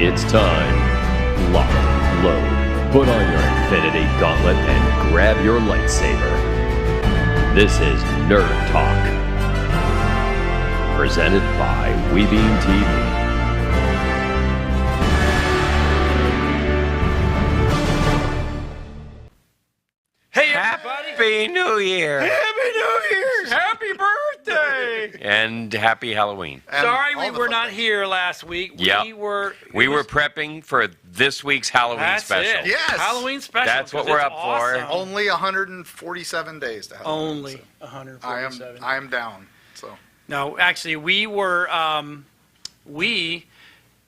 It's time. Lock, load, put on your Infinity Gauntlet and grab your lightsaber. This is Nerd Talk. Presented by Webeam TV. Hey, everybody! Happy New Year! Happy New Year's! Happy birthday! And happy Halloween. Sorry we were not here last week. Yep. We were prepping for this week's Halloween That's special. it. Yes. Halloween special. That's what 'cause we're it's up for. awesome. Only 147 days to Halloween. Only 147. I am down. So No, actually, we were,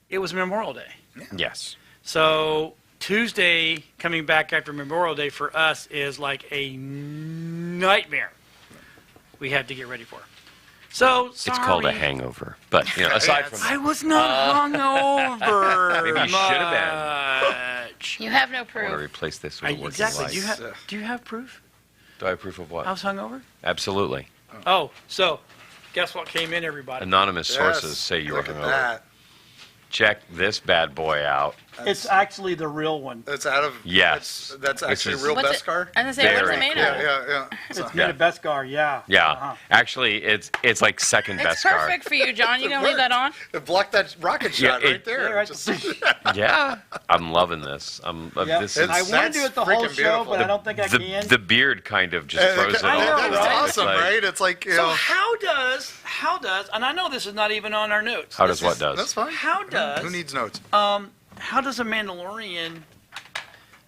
it was Memorial Day. Yes. So Tuesday, coming back after Memorial Day for us is like a nightmare we had to get ready for. So, sorry. It's called a hangover. But, aside from I that, was not hungover. Maybe you should have much. You have no I want to proof. replace this with a working Exactly. light. Do you have proof? Do I have proof of what? I was hungover? Absolutely. Oh, so guess what came in, everybody? Anonymous yes, sources say you were look at hungover. that. Check this bad boy out. It's actually the real one. That's out of Yes. That's actually is- real What's best it? car. I was gonna say, what's Very it made cool. of? Yeah. It's So, made of Beskar, yeah. Yeah. Uh-huh. Actually, it's like second It's best car. perfect for you, John. You gonna leave that on? it blocked that rocket Yeah, shot it- right there. Yeah, right. Just- Yeah. I'm loving this. Yeah. This is I want to do it the whole freaking show, beautiful. but I don't think I can. the beard kind of just throws it I know, off. right? That's It's awesome, like- right? It's like, you So know. how does, and I know this is not even on our notes. How does This what is- does? That's fine. How does, Who needs notes? how does a Mandalorian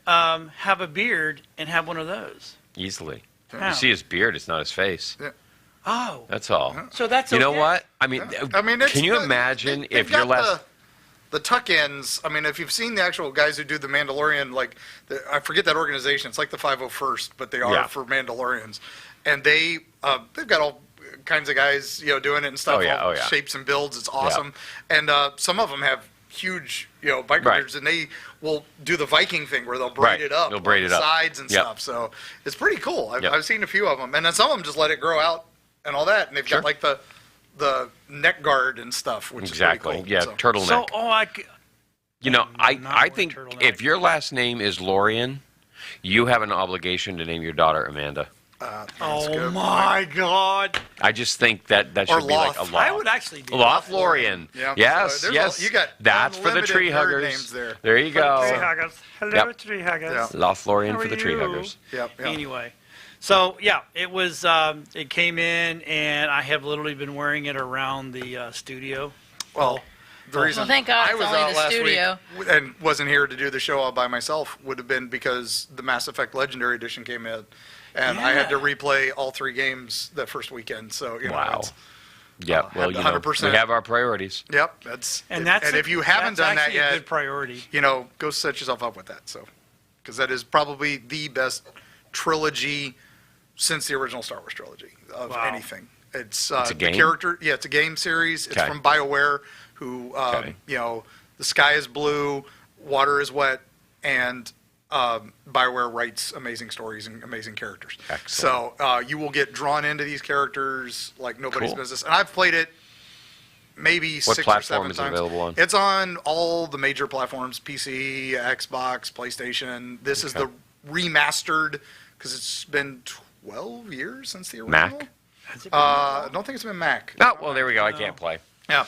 have a beard and have one of those? Easily. How? You see his beard, it's not his face. Oh, That's all. so that's You know okay. what? I mean, It's can you the- imagine they've if your got last... the tuck-ins. I mean, if you've seen the actual guys who do the Mandalorian, like I forget that organization. It's like the 501st, but they are Yeah. for Mandalorians, and they've got all kinds of guys doing it and stuff. Oh, yeah, all oh, yeah. shapes and builds. It's awesome, and some of them have huge biker Right. beards, and they will do the Viking thing where they'll braid Right. it up, They'll braid on it the up. sides and Yep. stuff. So it's pretty cool. Yep. I've seen a few of them, and then some of them just let it grow out and all that, and they've Sure. got like the neck guard and stuff, which Exactly. is pretty Yeah, cool. turtleneck. So, I not wearing think turtleneck. if your last name is Lorian, you have an obligation to name your daughter Amanda. That's Oh good. my God! I just think that Or should be like a Loth. law. I would actually do Lothlorian. Yeah. Yes, So yes. you got That's for the unlimited tree nerd huggers. names there. There you Tree go. huggers. Hello, Yep. tree huggers. Yeah. Lothlorian How for are the tree you? huggers. Yep. Anyway, so yeah, it was. It came in, and I have literally been wearing it around the studio. Well, the reason Well, thank God I it's was only out the last studio. week and wasn't here to do the show all by myself would have been because the Mass Effect Legendary Edition came in, and I had to Yeah. replay all 3 games that first weekend. So Wow. it's- Yeah, well, had the 100%. we have our priorities. yep, that's And that's if you haven't done that actually a yet, good priority. go set yourself up with that. So, because that is probably the best trilogy since the original Star Wars trilogy of Wow. anything. It's a the game? character. Yeah, it's a game series. It's Okay. from BioWare, who Okay. the sky is blue, water is wet, and BioWare writes amazing stories and amazing characters. Excellent. So you will get drawn into these characters like nobody's Cool. business. And I've played it maybe What 6 or platform 7 is it times. available on? It's on all the major platforms: PC, Xbox, PlayStation. This is Okay. the remastered because it's been 12 years since the Mac? original. I don't think it's been Mac. Oh, well, there we go. I can't play. Yeah,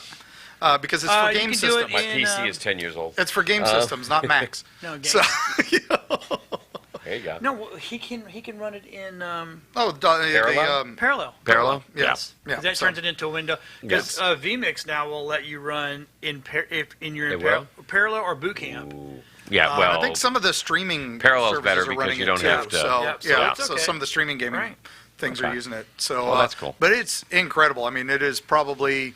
because it's for You game can do it systems. My in, PC is 10 years old. It's for game systems, not Macs. No, game. So, There you go. No, well, he can run it in Parallel? parallel. Parallel? Yes. Yeah. 'Cause that so- turns it into a window. Because Yes. vMix now will let you run in They will? parallel or boot camp. Ooh. Yeah, well, I think some of the streaming Parallel's services better are because running you it don't too. have to- So, Yep, so yeah, it's so okay. some of the streaming gaming Right. things Okay. are using it. So, Well, that's cool. But it's incredible. I mean, it is probably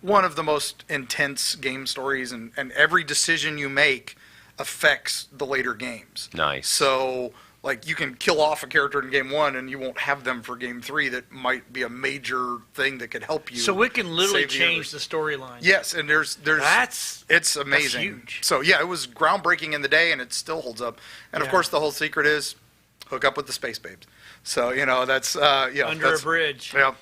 one of the most intense game stories, and every decision you make affects the later games. Nice. So, like, you can kill off a character in game 1, and you won't have them for game 3. That might be a major thing that could help you. So it can literally save the change universe. the storyline. Yes, and there's it's amazing. huge. So yeah, it was groundbreaking in the day, and it still holds up. And of Yeah. course, the whole secret is hook up with the space babes. So that's Under that's, a bridge. Yeah,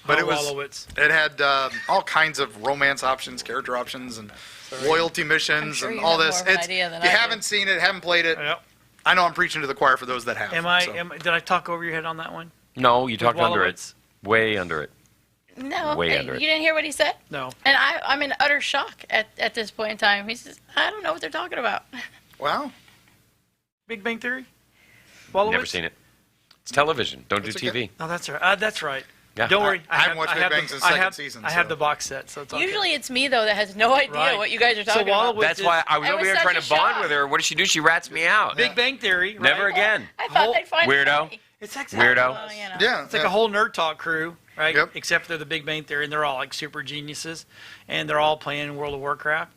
But Oh, it was. Wolowitz. It had all kinds of romance options, character options, and loyalty missions, sure and you all have this. more of an idea than if you I do. haven't seen it, haven't played it. Yep. I know I'm preaching to the choir for those that have. so. Did I talk over your head on that one? No, you talked under it. Wolowitz? Way under it. No, Way hey, under it. you didn't hear what he said? No. And I'm in utter shock at this point in time. He says, I don't know what they're talking about. Wow. Big Bang Theory? Wolowitz? Never seen it. It's television. Don't do That's okay. TV. Oh, that's right. That's right. Yeah. Don't worry. I haven't watched Big Bang since second season, I have so. the box set, so it's okay. Usually it's me, though, that has no idea Right. what you guys are talking So about. Wolowitz That's why I was It over was here such trying a to bond shock. with her. What does she do? She rats me out. Big Bang Theory, right? Never again. I thought they'd find it Weirdo. funny. It's exactly Weirdo. Well, you know. Yeah. It's like a whole nerd talk crew, right? Yep. Except they're the Big Bang Theory, and they're all like super geniuses, and they're all playing World of Warcraft.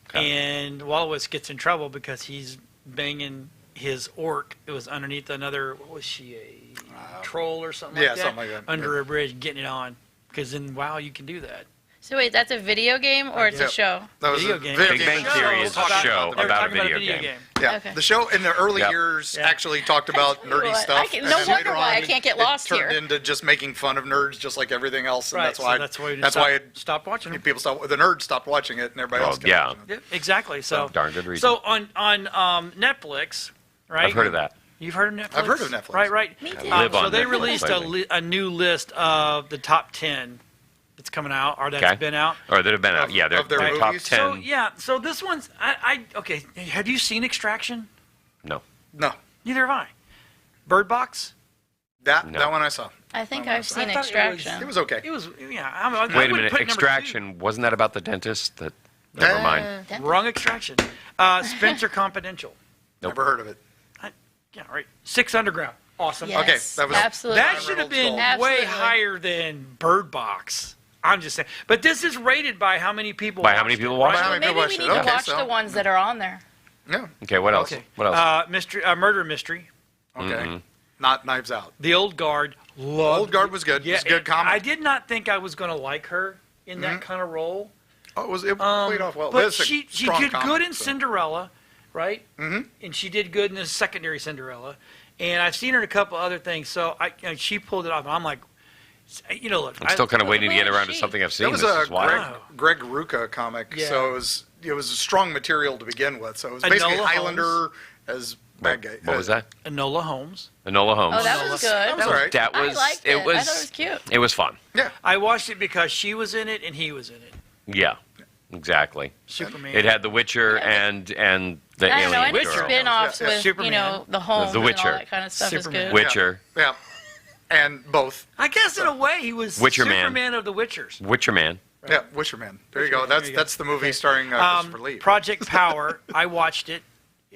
Okay. And Wolowitz gets in trouble because he's banging his orc. It was underneath another. What was she, a troll or something yeah, like that? something like that. Under a bridge, getting it on. Because in WoW you can do that. So wait, that's a video game or it's a Yeah. show? That was Video a game. video Big game Bang Theory is a About- show they were about a talking video game. Yeah, Okay. the show in the early Yep. years Yeah. actually talked about nerdy What? stuff. No and then wonder later why I on, can't get it lost turned here. into just making fun of nerds, just like everything else, and Right. that's why. That's why you that's why it, stopped watching them. people stopped. The nerds stopped watching it, and everybody Well, else. kept yeah. watching it. Yeah, exactly. So Darn good reason. So on Netflix, right? I've heard of that. You've heard of Netflix? I've heard of Netflix. Right, right. Me too. Live So on they Netflix released lately. a new list of the top 10 that's coming out or that's been out. Or that have been out. Of- Yeah, they're of their the top movies? 10. So yeah, so this one's okay. Have you seen Extraction? No. No, Neither have I. Bird Box. that No. that one I saw. I think Oh, I've I seen thought Extraction. It was okay. It was yeah. I Wait a wouldn't minute. put it number Extraction. Wasn't that about the dentist? That. Never mind. two. Wrong Extraction. Spencer Confidential. Never heard of it. Yeah, right. Six Underground. Awesome. Yes, Okay, that was- absolutely. That should have been Absolutely. way higher than Bird Box. I'm just saying. But this is rated by how many people By how watched many people it, watched right? How many Maybe people we watched need it? to Okay, watch so- the ones that are on there. Yeah. Okay. What else? Okay. What else? Murder Mystery. Okay. Mm-mm. Not Knives Out. The Old Guard. Loved Old Guard was good. Yeah, It was a good comic. I did not think I was going to like her in that kind of role. Oh, it was. It played off well. But It's a she strong did comic, good in so. Cinderella, right? Mhm. And she did good in the secondary Cinderella. And I've seen her in a couple other things. So she pulled it off. And I'm like, look. I'm still kind of waiting to get who is around to she? something I've seen. That was This a is why. Wow. Greg Rucka comic, Yeah. so it was strong material to begin with. So it was basically Enola Highlander as bad guy. What was that? Enola Holmes. Enola Holmes. Oh, that was good. That was all right. That was. I liked it. It was. I thought it was cute. It was fun. Yeah, I watched it because she was in it and he was in it. Yeah. Exactly. Superman. It had The Witcher Yeah. and the I don't know, alien any girl. spin-offs Yeah, yeah. with, Superman. the homes The and Witcher. all that kind of stuff Superman. is good. Witcher. yeah, and both. I guess in a way he was Witcher Man. Superman of the Witchers. Witcher Man. Yeah, Wisher Man. There you Wisher go. Man, That's there you go. that's the movie starring Christopher Lee. Project Power. I watched it.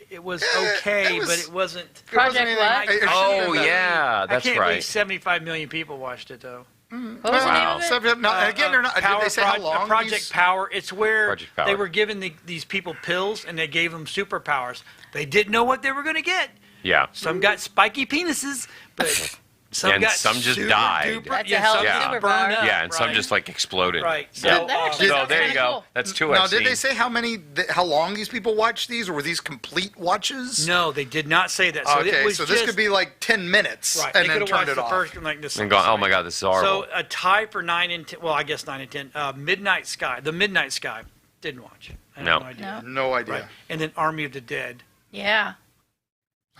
It was okay, it was- but it wasn't. It wasn't Project anything- what? it should've Oh been better. yeah, that's I can't right. believe 75 million people watched it though. What was the name Wow. of it? So, no, again, they're not. Did Power they say how long? Project these- Power. It's where Project Power. they were giving these people pills and they gave them superpowers. They didn't know what they were going to get. Yeah. Some got spiky penises, but some And got some just super died. duper- That's a yeah, hell of some a just superpower. burned up, Yeah, and some right? just like exploded. Right. Yeah. So, That actually So sounds there you kinda go. cool. That's two Now, I've did seen. they say how long these people watched these, or were these complete watches? no, they did not say that. So Okay, it was so this just, could be like 10 minutes, right. and they then could have turned watched it the off. first and like this. And gone, oh my God, this is horrible. So a tie for 9 and 10. Well, I guess 9 and 10. Midnight Sky. The Midnight Sky. Didn't watch. I have No. no idea. No. No idea. Right. And then Army of the Dead. Yeah.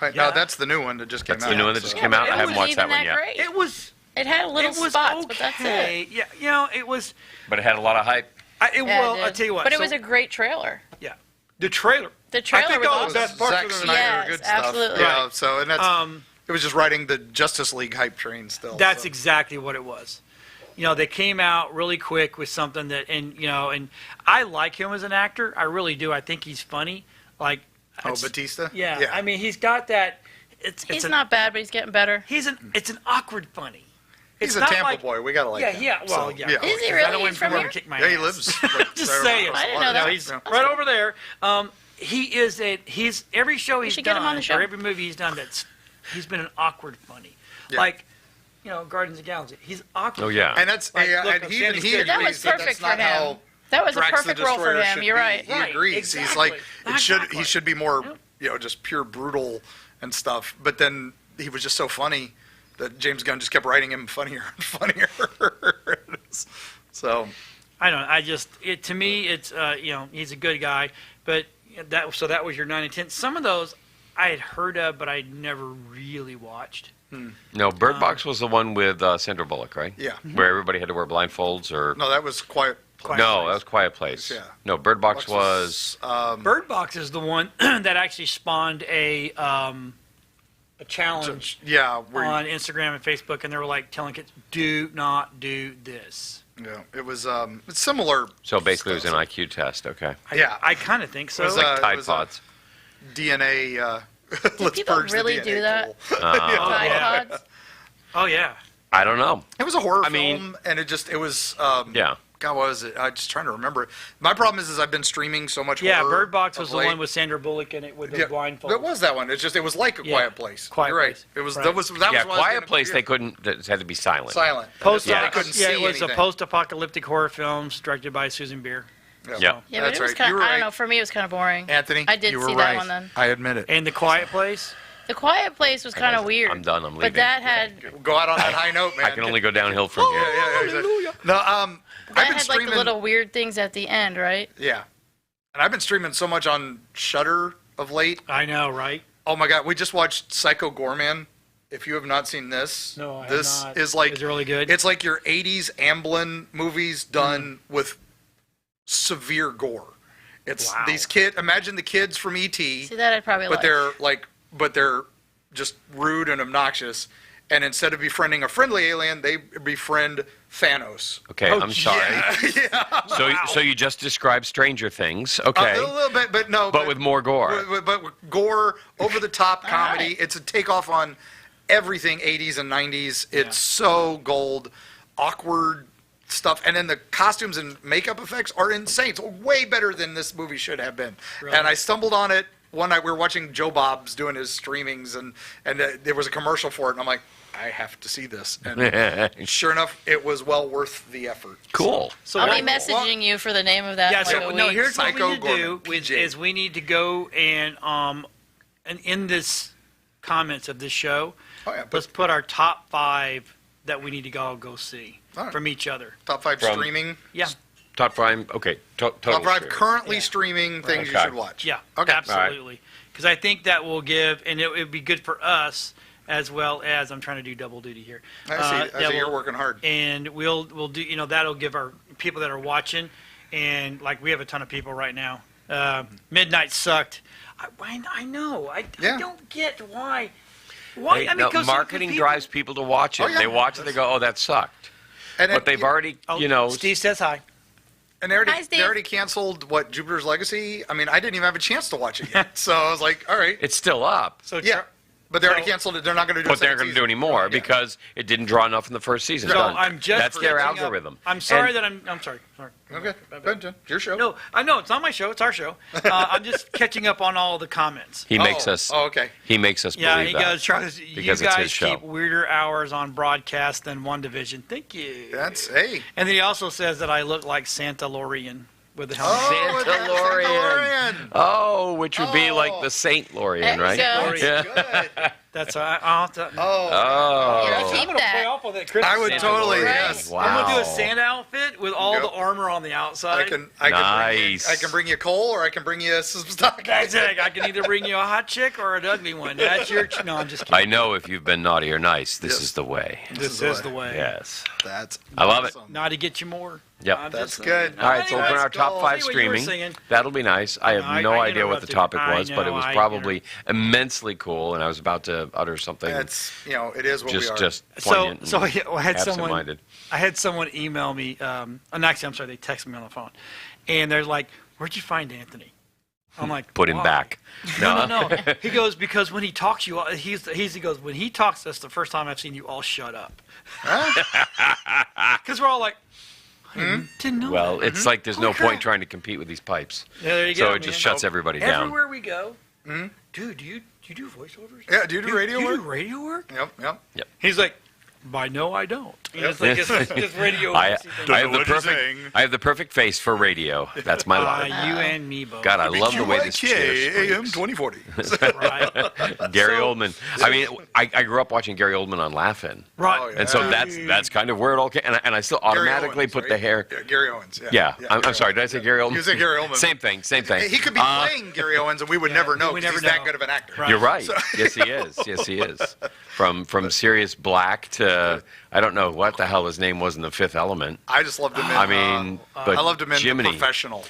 Right, Yeah. now that's the new one that just came That's out. the new one that so- just Yeah, came but out. it I haven't wasn't watched that even one yet. great. It was. It had little It was spots, okay. but that's it. Yeah, it was. But it had a lot of hype. Yeah, Well, it I'll did. tell you what. But it so- was a great trailer. yeah. The trailer. The trailer I think was all awesome. the best parts Zack of the Snyder, Yes, good stuff. absolutely. Yeah, Right. so and that's it was just riding the Justice League hype train still. That's so. exactly what it was. They came out really quick with something that, and I like him as an actor. I really do. I think he's funny. Like, Oh, it's- Batista. Yeah. I mean, he's got that. He's not bad, but he's getting better. It's an awkward funny. He's It's a not Tampa like, boy. We gotta like Yeah, him. yeah. Well, So, yeah. Is he I don't really? want him He's to from come over here? and kick my Yeah, he ass. lives. Like, Just right saying. across I the didn't water. know that. No, he's Yeah. right over there. He's every show he's should get him done, on the show. or every movie he's done, he's been an awkward funny. Yeah. Like, Guardians of the Galaxy. He's awkward. Oh yeah. And that's Like, yeah, look, and I'm he standing agrees still. That was that perfect that's for not him. how That was a Drax the perfect role for Destroyer him. should You're be. right. He Right, agrees. He's exactly. like Exactly. he should be more just pure brutal and stuff. But then he was just so funny that James Gunn just kept writing him funnier and funnier. So I don't know. To me, it's, he's a good guy. But that was your 9 and 10. Some of those I had heard of, but I never really watched. No, Bird Box was the one with Sandra Bullock, right? Yeah. Where everybody had to wear blindfolds, or no, that was Quiet Place. no, that was Quiet Place. Yeah. No, Bird Box was Bird Box is the one that actually spawned a challenge yeah, where on Instagram and Facebook, and they were like telling kids, do not do this. yeah, it was it's similar. so basically it was an IQ test. Okay, Yeah. I kind of think so. It was, like it Tide was, Pods. DNA. Do Let's people purge the really DNA do that? pool. Tide yeah. Pods? Oh, yeah. I don't know. It was a horror I mean- film, and it was. Yeah. God, what was it? I'm just trying to remember it. My problem is I've been streaming so much. Yeah, horror Bird Box was of the late. one with Sandra Bullock in it with the Yeah, blindfolds. that was that one. It was like a Yeah. Quiet Place. Quiet You're right. Place. It was Right. that was Yeah, what I was Quiet gonna- Place. yeah. They couldn't. It had to be silent. Silent. Yeah. They couldn't see it was anything. a post-apocalyptic horror films directed by Susan Beer. Yeah. Yeah, but That's it was right. kind You of, were I don't right. know, for me it was kind of boring. Anthony, I did you were see right. that one then. I admit it. And The Quiet Place. The Quiet Place was kind of weird. I'm done. I'm leaving. But that had Go out on that high note, man. I can only go downhill from here. Yeah, exactly. No, I've that been had like streaming. the little weird things at the end, right? Yeah, and I've been streaming so much on Shudder of late. I know, right? Oh my God, we just watched Psycho Gorman. If you have not seen this, No, I have this not. is like Is it really good? It's like your '80s Amblin movies done with severe gore. It's Wow. these kids. Imagine the kids from E.T. See, that I'd probably but like. they're just rude and obnoxious. And instead of befriending a friendly alien, they befriend Thanos. Okay, I'm sorry. Yeah, So you just described Stranger Things. a Okay. little bit, but no. But with more gore. But with gore, over the top comedy. right. It's a takeoff on everything 80s and 90s. It's so gold, awkward stuff, and then the costumes and makeup effects are insane. It's way better than this movie should have been. Really? And I stumbled on it one night. We were watching Joe Bob's doing his streamings, and there was a commercial for it, and I'm like, I have to see this. And sure enough, it was well worth the effort. Cool. So I'll what- be messaging you for the name of that. Yeah, like so a no, week. here's what we Psycho need to do Gorman, PJ. is we need to go and in this comments of this show, Oh, yeah, let's put our top 5 that we need to go see All right. from each other. Top 5 From- streaming. Yeah, Top 5. Okay. Total. Top 5 stream. currently Yeah. streaming things you Okay. should watch. yeah, Okay. absolutely. Because I think that will give, and it would be good for us as well as I'm trying to do double duty here. I see that you're will- working hard. And we'll do, that'll give our people that are watching, and like we have a ton of people right now. Midnight sucked. I know. I Yeah. don't get why. Hey, I mean, no, 'cause marketing people- drives people to watch it. Oh, yeah. They watch it. They go, "Oh, that sucked." And But they've already, Oh, Steve says hi. And they already, Hi, Steve. they already canceled Jupiter's Legacy. I mean, I didn't even have a chance to watch it yet. So I was like, all right, It's still up. So yeah. But they already so- canceled it. They're not going to do. But they're going to do any more because it didn't draw enough in the first season. So Done. I'm just That's their catching up. algorithm. I'm sorry And- that I'm sorry. Sorry. Okay, go ahead, Jen. Your show. No, I know it's not my show. It's our show. I'm just catching up on all the comments. He makes us. Oh, okay. He makes us Yeah, believe he that. goes, Charles, you Because it's his guys show. keep weirder hours on broadcast than One Division. Thank you. That's hey. And then he also says that I look like Santa Lorian with the helmet. Oh, Santa Lorian. Oh, which would be like the Saint Lorian, There you right? go. Yeah. Good. That's I'll have to, Oh, Oh. Yeah, I'm keep gonna play that. off with it. Christmas I would Santa totally. Lorian. Yes. Wow. I'm gonna do a Santa outfit with all Yep. the armor on the outside. I can bring Nice. I can bring you coal, or I can bring you some stock. That's it. I can either bring you a hot chick or an ugly one. That's your. No, I'm just kidding. I know if you've been naughty or nice, this Yes. is the way. This is the way. Yes. That's. I love it. awesome. Not to get you more. Yep. I'm That's just good. saying. All right, so Anyway, open our let's top go. 5 See what you were streaming. singing. That'll be nice. I have I no idea what the interrupted. topic I was, but it know, was I probably immensely cool, and I was about to utter something That's it is what we are. just So poignant so and I had someone. absent-minded. I had someone email me. And actually, I'm sorry, they texted me on the phone, and they're like, "Where'd you find Anthony?" I'm like, Put him "Why?" back. No. He goes, because when he talks, he goes, when he talks, that's the first time I've seen you all shut up. Because we're all like, I didn't know. Well, that. it's like there's no Holy crap. point trying to compete with these pipes. Yeah, there you So go, it just man. shuts everybody down. Everywhere we go, dude, do you do voiceovers? Yeah, do you do radio Do you work? do radio work? Yep. He's like, By no, I don't. It's like this radio. I have the what you're saying. perfect. I have the perfect face for radio. That's my line. You and me both. God, I love the way this chair AM squeaks. 2040. Right. Gary Oldman. I mean, I grew up watching Gary Oldman on Laugh-In. Right. Oh, yeah. And so that's kind of where it all came. And I still automatically Owens, put right? the hair. Yeah, Gary Owens. Yeah. I'm Gary sorry. Did I say Gary Oldman? You said Gary Oldman. Same thing. He could be playing Gary Owens, and we would never know we because never he's that know. good of an actor. Right. You're right. Yes, he is. Yes, he is. From Sirius Black to I don't know what the hell his name was in The Fifth Element. I just loved him in. I mean, but I loved him in Jiminy, The Professional.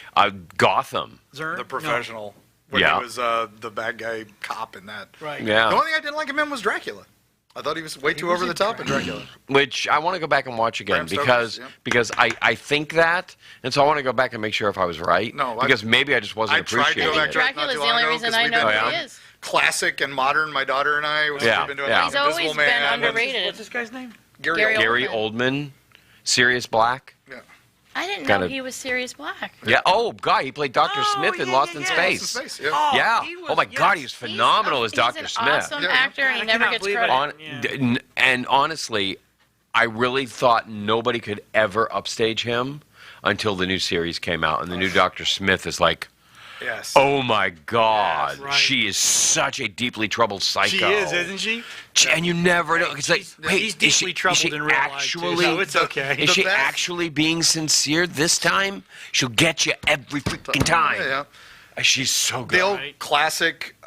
Gotham. Zern? The No. Professional. When Yeah. he was the bad guy cop in that. Right. The Yeah. only thing I didn't like him in was Dracula. I thought he was way too was over the in top in Dracula. Which I want to go back and watch again Bram Stoker's, because yeah. because I think that, and so I want to go back and make sure if I was right. No, because maybe I just wasn't I tried to appreciating go back it. to it not Dracula's too the long only ago, reason 'cause I we've know been who doing he is. classic and modern. My daughter and I. Yeah, We've been doing yeah. He's always Invisible been Man. underrated. What's this guy's name? Gary Gary Oldman. Oldman, Sirius Black. Yeah. I didn't Kinda- know he was Sirius Black. Yeah. Oh, God, he played Dr. Oh, Smith in yeah, Lost yeah, in yeah. Space. Lost in Space, yeah. Yeah. he Oh my was- God, yes. he's phenomenal as Dr. He's Smith. an awesome Yeah. actor, and he I never cannot gets believe credit. it. And honestly, I really thought nobody could ever upstage him until the new series came out, and the new Dr. Smith is like, Yes. oh my God, Yes, right. she is such a deeply troubled psycho. She is, isn't she? And you never know. It's like, wait, he's is she, deeply troubled is she in real life, too, actually? so it's okay. Is The she best- actually being sincere this time? She'll get you every freaking time. Yeah. She's so good. The old Right. classic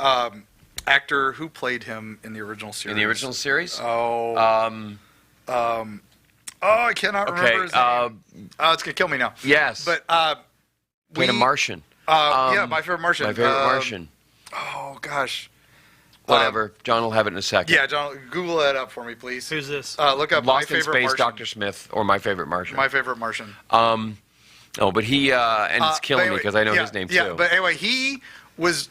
actor who played him in the original series. In the original series? Oh. I cannot remember Okay. his name. It's gonna kill me now. Yes. But Played a Martian. yeah, my favorite Martian. My favorite Martian. Oh gosh. Whatever. John will have it in a second. Yeah, John, Google that up for me, please. Who's this? Look up Lost my in favorite Space, Martian. Dr. Smith, or My Favorite Martian. My favorite Martian. Oh, but he, and it's killing me But because I know anyway, his name yeah, too. but anyway, he was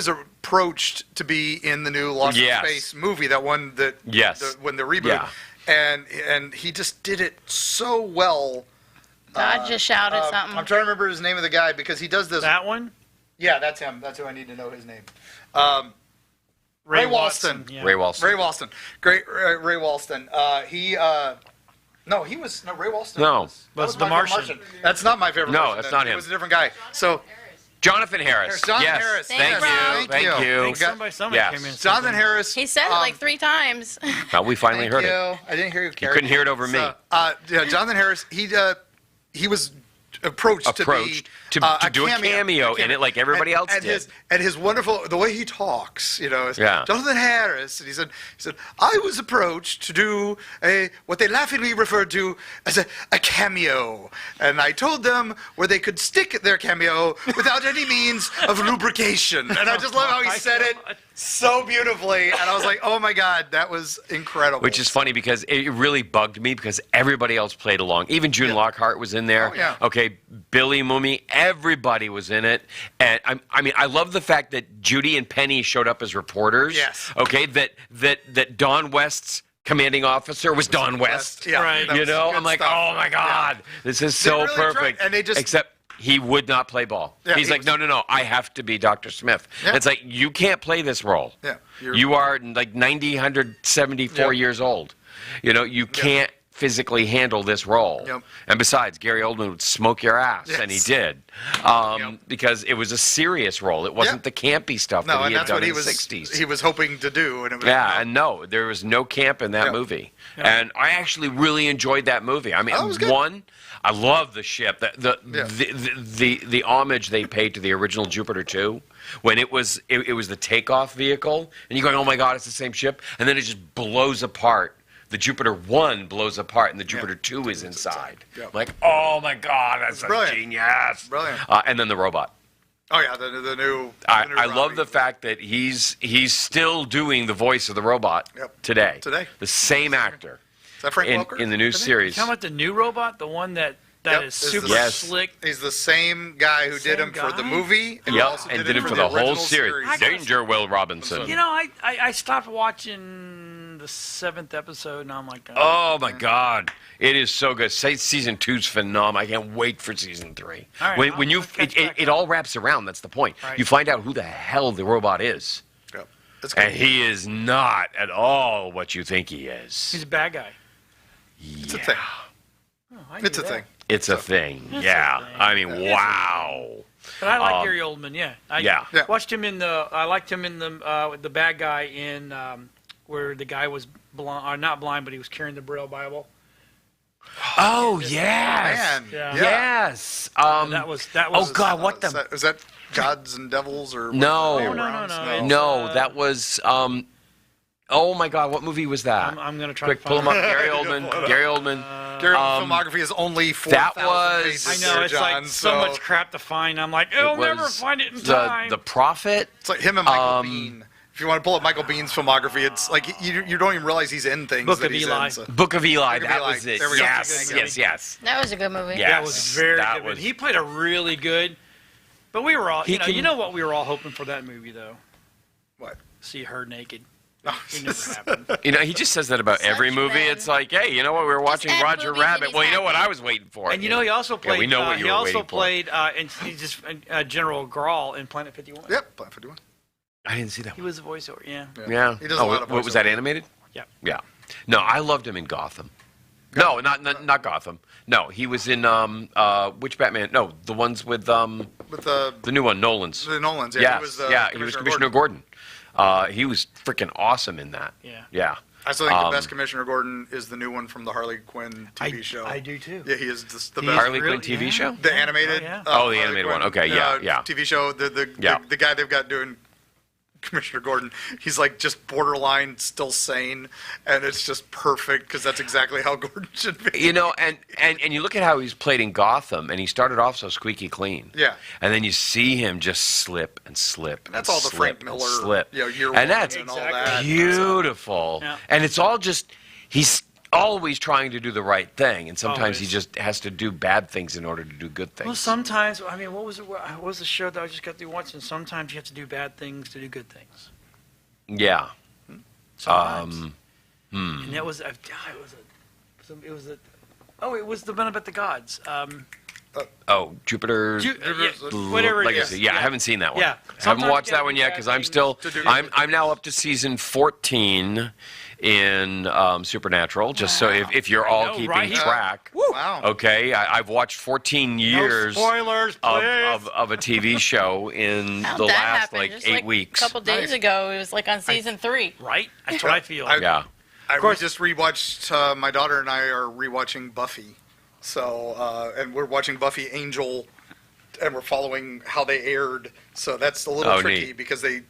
approached to be in the new Lost Yes. in Space movie, that one that when the reboot, Yeah. and he just did it so well. God just shouted something. I'm trying to remember his name of the guy because he does this. That one? Yeah, that's him. That's who I need to know his name. Ray Walston. Yeah. Ray Walston. Ray Walston. Great Ray Walston. Ray Walston. No. was Was my The favorite Martian. That's not my favorite. No, Martian that's then. not It him. was a different guy. So Jonathan Harris. Jonathan yes. Harris. Thank Thanks, you. Rob. Thank Thank you. you. I think somebody Yes. came in. and said Jonathan something. Harris. He said it like 3 times. Well, we finally Thank heard you. it. I didn't hear you. You couldn't hear it over me. Yeah, Jonathan Harris. He was approached to be to do a cameo in it like everybody else did. And his wonderful, the way he talks, is Yeah. Jonathan Harris. And he said, I was approached to do what they laughingly referred to as a cameo. And I told them where they could stick their cameo without any means of lubrication. And I just love how he said it so beautifully. And I was like, oh my God, that was incredible. Which is funny because it really bugged me because everybody else played along. Even June Lockhart was in there. Oh, yeah. Okay, Billy Mummy, everybody was in it. And I love the fact that Judy and Penny showed up as reporters. Yes. Okay, that Don West's commanding officer was Don West. Yeah, Right. that You was know, good I'm like, stuff. oh my God, this is so really tried, perfect. and they just- Except he would not play ball. Yeah, He's he like, was- no, I have to be Dr. Smith. Yeah. It's like, you can't play this role. Yeah, You are like 174 Yep. years old. You can't physically handle this role. Yep. And besides, Gary Oldman would smoke your ass, and he Yes. did. Yep. Because it was a serious role. It wasn't the campy stuff No, that he and had that's done what in he the was. 60s. He was hoping to do, and it was. Yeah, and no, there was no camp in that Yeah. movie. And I actually really enjoyed that movie. I mean, Oh, it was good. one, I love the ship. The homage they paid to the original Jupiter 2 when it was the takeoff vehicle, and you're going, oh my God, it's the same ship, and then it just blows apart. The Jupiter 1 blows apart, and the Jupiter 2 is inside. Yeah. Like, oh my God, that's a Brilliant. genius. Brilliant. And then the robot. Oh yeah, the new. I love the fact that he's still doing the voice of the robot Yep. today. Today. The same actor Is that Frank in Welker? the new I think? series. You talking about the new robot? The one that Yep, is it's super the- Yes. slick? He's the same guy who did Same him for the guy? movie, and Yep, also and did it for the whole original series. I gotta Danger, Will Robinson. You know, I stopped watching the 7th episode, and I'm like, Oh my God, it is so good. Season 2's phenomenal. I can't wait for season 3. All right, when I'll catch back it up. all wraps around. That's the point. Right. You find out who the hell the robot is, Yep. That's good. and he is not at all what you think he is. he's a bad guy. It's a thing. Oh, I It's knew a that. thing. It's a thing. It's Yeah. a thing. I mean, wow. But I like Gary Oldman. Yeah. I Yeah. watched him in the. I liked him in the bad guy in where the guy was blind, or not blind, but he was carrying the Braille Bible. Oh, yes. Man. Yeah. Yes. That was. Oh, God, what Is the... that Gods and Devils or No. No. No, that was... oh, my God, what movie was that? I'm gonna try Quick, to pull find him up. it. Gary Oldman. Gary Oldman. Gary Oldman's filmography is only 4,000 was- pages. I know there, it's John, like so much crap to find. I'm like, I'll It never was find it in time. The Prophet. It's like him and Michael Biehn. If you want to pull up Michael Bihn's filmography, it's like you don't even realize he's in things. Book that of he's Eli. In, so. Book of Eli. Book of That Eli. was it. There we go. Yes, That's yes. That was a good movie. Yeah. That was very that good. was- He played a really good. But we were all, He you know can- what we were all hoping for that movie though. What? See her naked. Oh, It never happened. You know, he just says that about every Such movie. men. It's like, hey, you know what? We were watching add Roger movies and Rabbit. he's Well, you know what happy. I was waiting for. And you know he also played. we know what you he were also waiting for. played, and he just General Grawl in Planet 51. Yep, Planet 51. I didn't see that He one. was the voiceover. Yeah. Yeah. He does a lot of what was that voiceover. animated? Yeah. Yeah. No, I loved him in Gotham. No, not Gotham. No, he was in which Batman? No, the ones with With the new one, Nolan's. Nolans, yeah. Yes, He was, he was Commissioner Gordon. He was freaking awesome in that. Yeah. Yeah. I still think the best Commissioner Gordon is the new one from the Harley Quinn TV show. I do too. Yeah, he is the He's best. Harley really- Quinn TV yeah. show? The animated. Oh, yeah. Oh, the Harley animated one. Quinn, Okay, yeah. TV show. Yeah. The guy they've got doing Commissioner Gordon, he's like just borderline still sane, and it's just perfect because that's exactly how Gordon should be. You know, and you look at how he's played in Gotham, and he started off so squeaky clean. Yeah. And then you see him just slip and slip. That's and all the slip Frank and Miller, slip. year And one that's and all Exactly. that. beautiful. Yeah. And it's all just he's always trying to do the right thing, and sometimes he Always. just has to do bad things in order to do good things. Well, sometimes, I mean, what was the show that I just got through watching? Sometimes you have to do bad things to do good things. Yeah. Sometimes. And that was, it was the one about the gods. Oh, Jupiter. Whatever it is. Legacy. Yeah, I haven't seen that one. Yeah. I haven't Sometimes watched you that gotta one do yet bad because I'm things still. to do I'm good now up to season 14 in Supernatural. Just so if you're all know, keeping right? track. Wow. Okay, I've watched 14 years No spoilers, please. of a TV show in How'd the that last happen? like Just 8 like weeks. A couple days ago, it was like on season 3. Right? That's what I feel. Yeah. We just rewatched. My daughter and I are rewatching Buffy, so and we're watching Buffy Angel, and we're following how they aired. So that's a little Oh, tricky neat. because the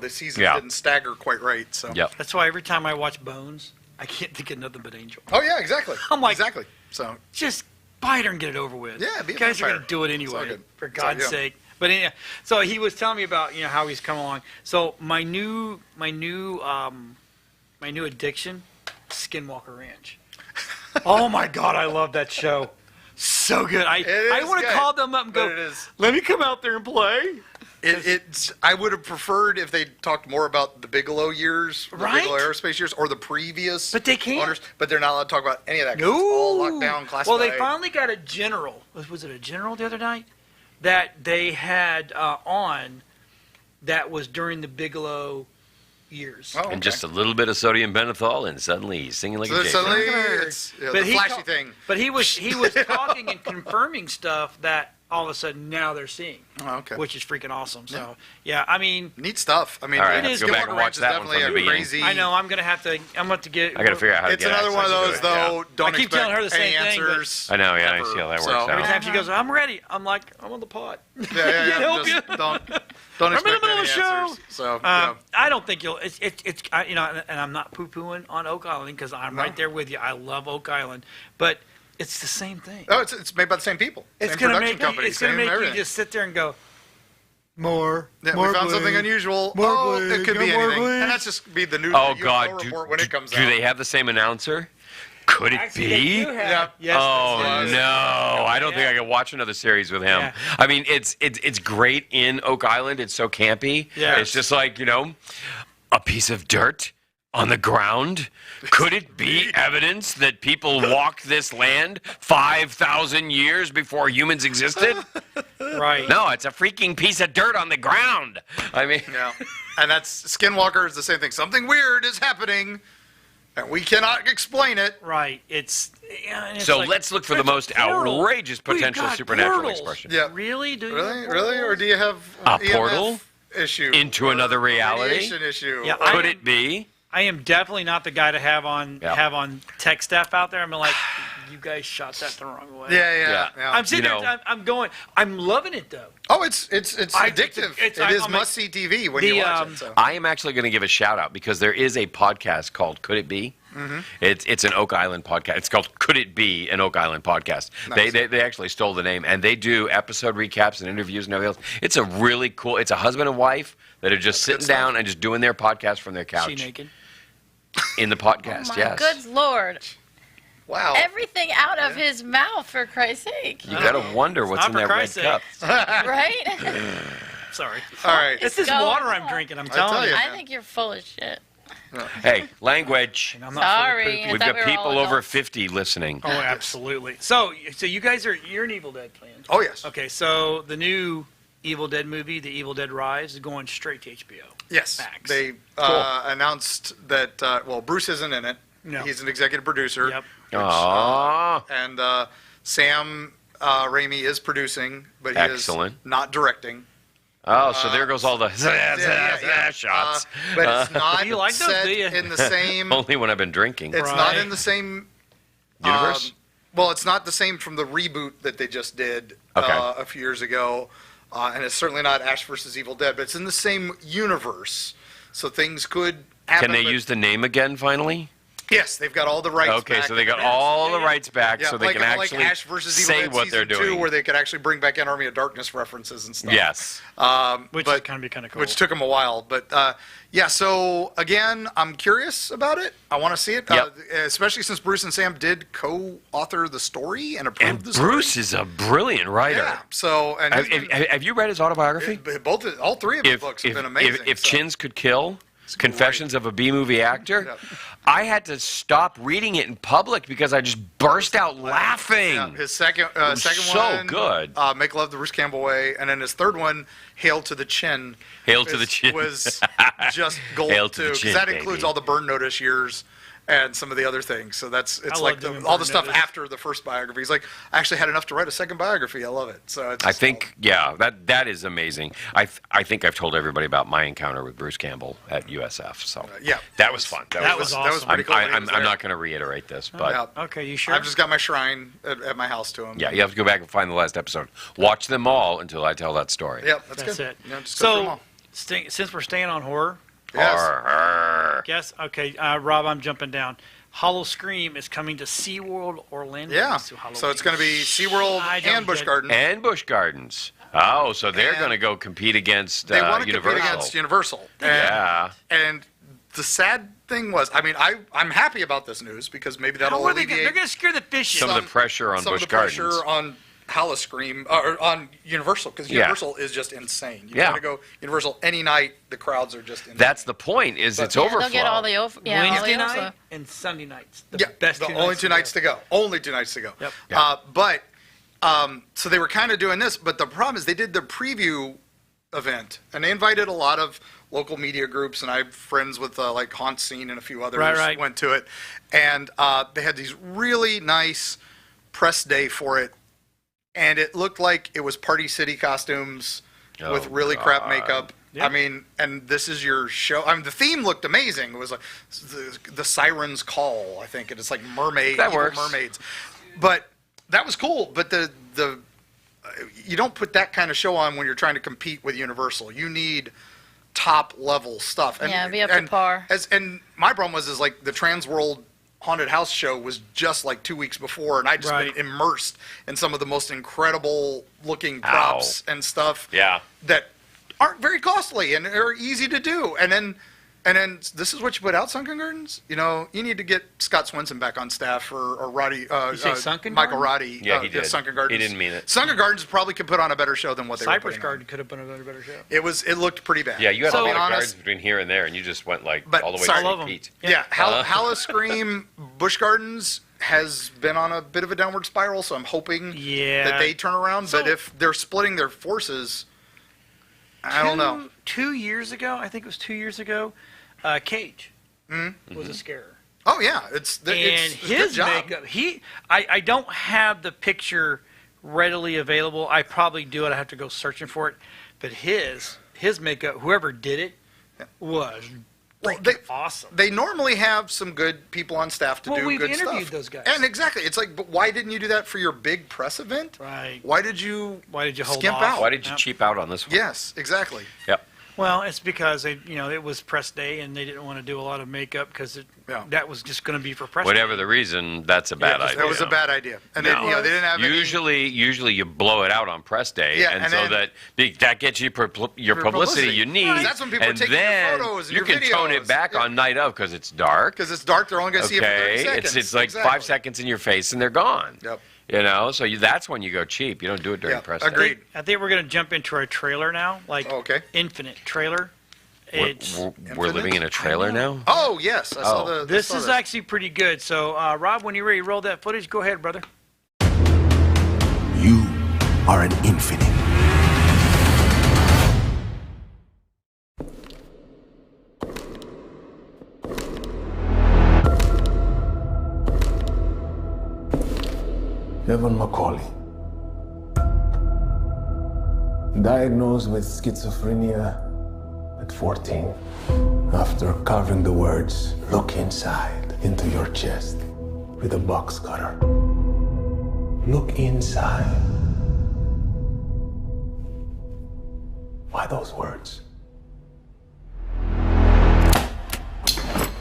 seasons Yeah. didn't stagger quite right. So. Yep. That's why every time I watch Bones, I can't think of nothing but Angel. Oh yeah, exactly. I'm like- exactly. So Just bite her and get it over with. Yeah, be a You guys are vampire. going to do it It's all anyway, good. for It's all God's good. sake. But anyhow, so he was telling me about how he's come along. So my new addiction, Skinwalker Ranch. Oh my God, I love that show. So good. I is want to good, call them up and but go, it is. let me come out there and play. it's. I would have preferred if they talked more about the Bigelow years, the Right? Bigelow Aerospace years, or the previous. But they can't. owners, but they're not allowed to talk about any of that. 'cause No. It's all locked down, classified. Well, they finally got a general. Was it a general the other night? That they had on that was during the Bigelow years. Oh, okay. And just a little bit of sodium benthol, and suddenly he's singing like a So jay. suddenly Bird. it's But the he flashy ta- thing. But he was talking and confirming stuff that all of a sudden now they're seeing, Oh, okay. which is freaking awesome. So yeah, I mean, Neat stuff. I mean, All right, I have to go back Skinwalker and Ranch watch is that one definitely from the a beginning. crazy. I know I'm gonna have to get. I got to figure out how to It's get another one of access to those it, yeah. though. Don't I keep telling her the expect any same thing, but- answers. I know, yeah, I ever. see how that works So- out. Every time she goes, I'm ready. I'm like, I'm on the pod. Yeah. You know, Just don't I'm in expect the middle any of the show. answers. So I don't think you'll. It's and I'm not poo-pooing on Oak Island because I'm right there with you. I love Oak Island, but it's the same thing. Oh, it's made by the same people. It's same gonna production make company, it's gonna same make you everything. just sit there and go, more. Yeah, more we found something blade. unusual. More Oh, blade, it could be yeah, more anything. blade. And that's just be the news. Oh the UFO God, report when it comes do out. they have the same announcer? Could it Actually, they be? do have- Yeah. Yes, Oh yes, yes. no! I don't think I could watch another series with him. Yeah. I mean, it's great in Oak Island. It's so campy. Yes. It's just like a piece of dirt on the ground. Could it be evidence that people walked this land 5,000 years before humans existed? Right. No, it's a freaking piece of dirt on the ground. I mean, Yeah. And that's Skinwalker is the same thing. Something weird is happening. And we cannot explain it. Right. It's So like, let's look for the there's a most portal. outrageous We've potential got supernatural portals. expression. Yeah. Really? Do you Really? have Really? Or portals? do you have A EMF portal? issue? Into or another reality? Radiation issue? Yeah, or- Could it be? I am definitely not the guy to have on tech staff out there. I'm like, you guys shot that the wrong way. Yeah. I'm sitting You there. know. I'm going. I'm loving it though. Oh, it's addictive. It is I'm like- must-see TV when the, you watch it. So. I am actually going to give a shout out because there is a podcast called Could It Be? Mm-hmm. It's an Oak Island podcast. It's called Could It Be? An Oak Island podcast. Nice. They actually stole the name, and they do episode recaps and interviews and everything else. It's a really cool. It's a husband and wife that are just sitting down and just doing their podcast from their couch She naked. in the podcast. My yes, good Lord. Wow. Everything out of his mouth, for Christ's sake. you got to wonder what's not in for that red Christ's cup. Right? Sorry. All right. It's this going water I'm on? drinking. I'm tell telling you. you. I think you're full of shit. Hey, language. I'm not full of Sorry. poop. I We've thought got we were people all over adults. 50 listening. Oh, absolutely. So you guys you're an Evil Dead fan. Oh, yes. Okay, so the new Evil Dead movie, The Evil Dead Rise, is going straight to HBO. Yes. Max. They announced that, Bruce isn't in it. No. He's an executive producer. Yep. Aww. And Sam Raimi is producing, but he Excellent. is not directing. Oh, so there goes all the shots. But it's not You like those, set do you? in the same. Only when I've been drinking. It's not Right. in the same Universe? well, it's not the same from the reboot that they just did Okay. a few years ago, and it's certainly not Ash versus Evil Dead, but it's in the same universe, so things could happen. Can they but- use the name again finally? Yes, they've got all the rights. Okay, back. so they got all the rights back, Yeah, so they like, can actually like Ash versus Evil say Dead what they're season 2, doing. where they could actually bring back in Army of Darkness references and stuff. Yes. Which but- is kind of be kind of cool. Which took them a while, but yeah. So again, I'm curious about it. I want to see it, Yep. especially since Bruce and Sam did co-author the story and approve And the story. Bruce is a brilliant writer. Yeah. So and Have, he's been- have you read his autobiography? all three of his books have been amazing. If so. Chins Could Kill, Confessions of a B-Movie Actor, Yep. I had to stop reading it in public because I just burst out laughing. Yeah, his second was so one, good. Make Love the Bruce Campbell Way, and then his third one, Hail to the Chin. Hail to the Chin. Was just gold Hail to the too, chin, that includes baby. all the Burn Notice years and some of the other things. So it's love like doing all Burn the stuff Notice. after the first biography. He's like, I actually had enough to write a second biography. I love it. So it's I think, yeah, that is amazing. I think I've told everybody about my encounter with Bruce Campbell at USF. So yeah, that was fun. That was That was awesome. pretty cool. that he I'm was there. not going to reiterate this, but Yeah. Okay, you sure? I've just got my shrine at my house to him. yeah, you have to go back and find the last episode. Watch them all until I tell that story. Yep, that's That's good. it. Yeah, just go through 'em So, all. since we're staying on horror, Yes. Arr. guess okay, Rob, I'm jumping down. Hollow Scream is coming to SeaWorld Orlando. Yeah. this Halloween. So it's going to be SeaWorld I don't and Busch get- Gardens. And Busch Gardens. Oh, so they're And going to go compete against They want to Universal. compete against Universal. And, Yeah. And the sad thing was, I mean, I'm happy about this news because maybe that'll How are they? They're alleviate going to scare the fish. Some of the pressure on some Busch of the pressure Gardens. on Howl-O-Scream or on Universal because Yeah. Universal is just insane. You Yeah. got to go Universal any night. The crowds are just insane. That's the point. Is it's Yeah, overflow. they'll get all the all Wednesday the night overflow. and Sunday nights. The yeah, best the two only nights 2 nights to go. Only 2 nights to go. Yep. But so they were kind of doing this, but the problem is they did the preview event and they invited a lot of local media groups, and I have friends with like Haunt Scene and a few others Right. went to it, and they had these really nice press day for it, and it looked like it was Party City costumes with Oh, really crap God. makeup. Yeah. I mean, and this is your show. I mean, the theme looked amazing. It was like the Siren's Call, I think, and it's like mermaid, That evil works. mermaids. But that was cool. But the you don't put that kind of show on when you're trying to compete with Universal. You need top level stuff. And, Yeah, be up to and par. And my problem was like the Trans World Haunted House show was just like 2 weeks before, and I just Right. been immersed in some of the most incredible looking props and stuff Yeah. that aren't very costly and are easy to do. And then this is what you put out, Sunken Gardens. You know, you need to get Scott Swenson back on staff or Roddy. You say Sunken Michael Gardens? Roddy. Yeah, he did. Sunken Gardens. He didn't mean it. Sunken Gardens probably could put on a better show than what they were Cypress putting Garden on. could have been a better show. It looked pretty bad. Yeah, you had So- a lot I'll of be gardens honest. between here and there, and you just went like But all the way sorry. to I love 'em. Pete. Yeah, Howl-O-Scream, Busch Gardens has been on a bit of a downward spiral, so I'm hoping Yeah. that they turn around. But So- if they're splitting their forces, I don't know. 2 years ago, I think it was 2 years ago, Cage Mm-hmm. was a scarer. Oh yeah, it's And it's a good his job. makeup, I don't have the picture readily available. I probably do it. I have to go searching for it. But his makeup, whoever did it, was freaking awesome. They normally have some good people on staff to do we've good interviewed stuff. those guys. And exactly, it's like, but why didn't you do that for your big press event? Right. Why did you hold skimp off? out? Why did you Yep. cheap out on this one? Yes, exactly. Yep. Well, it's because it was press day and they didn't want to do a lot of makeup because that was just going to be for press. Whatever day. the reason, that's a bad idea. That was a bad idea. And No. they didn't have Usually you blow it out on press day, and so that gets you your publicity you need. Right. That's when people are and taking your then photos and you your can tone it videos. back on night of because it's dark. Because it's dark, they're only going to see it for 30 Okay, seconds. it's like Exactly. 5 seconds in your face and they're gone. Yep. So that's when you go cheap. You don't do it during Yeah, press agreed. day. I think we're going to jump into our trailer now, like Infinite trailer. We're living in a trailer now. Oh yes, I saw the. This is actually pretty good. So, Rob, when you're ready to roll that footage, go ahead, brother. You are an infinite. Evan Macaulay, diagnosed with schizophrenia at 14. After carving the words, "Look inside," into your chest with a box cutter. Look inside. Why those words?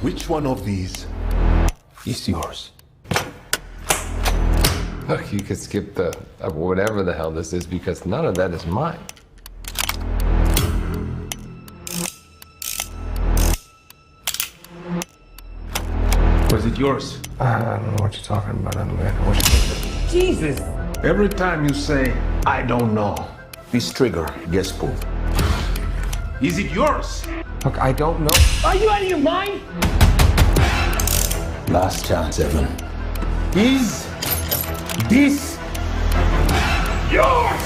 Which one of these is yours? Look, you could skip the whatever the hell this is because none of that is mine. Was it yours? I don't know what you're talking about. I don't know what you're talking about. Jesus! Every time you say, "I don't know," this trigger gets pulled. Is it yours? Look, I don't know. Are you out of your mind? Last chance, Evan. Is this yours?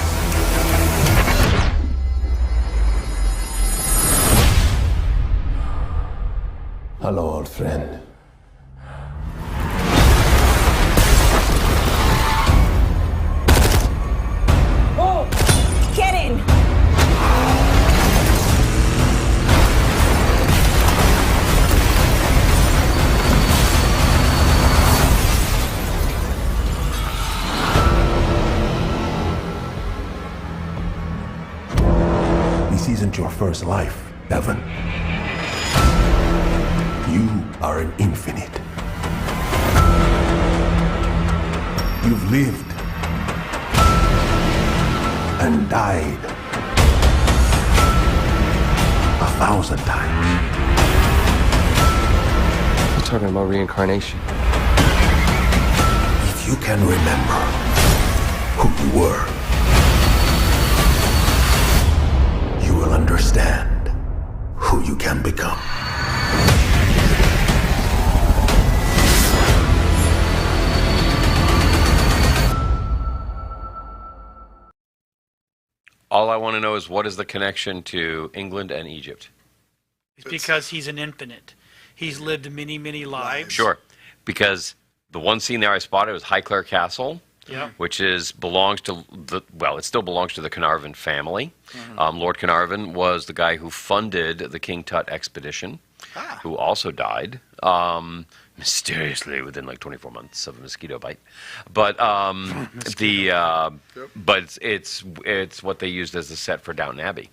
Hello, old friend. Oh, get in! This isn't your first life, Evan. You are an infinite. You've lived and died 1,000 times. You're talking about reincarnation. If you can remember who you were, you will understand who you can become. All I want to know is what is the connection to England and Egypt? It's because he's an infinite. He's lived many, many lives. Sure, because the one scene there I spotted was Highclere Castle, which belongs to it still belongs to the Carnarvon family. Lord Carnarvon was the guy who funded the King Tut expedition, who also died mysteriously within like 24 months of a mosquito bite. But but it's what they used as the set for Downton Abbey.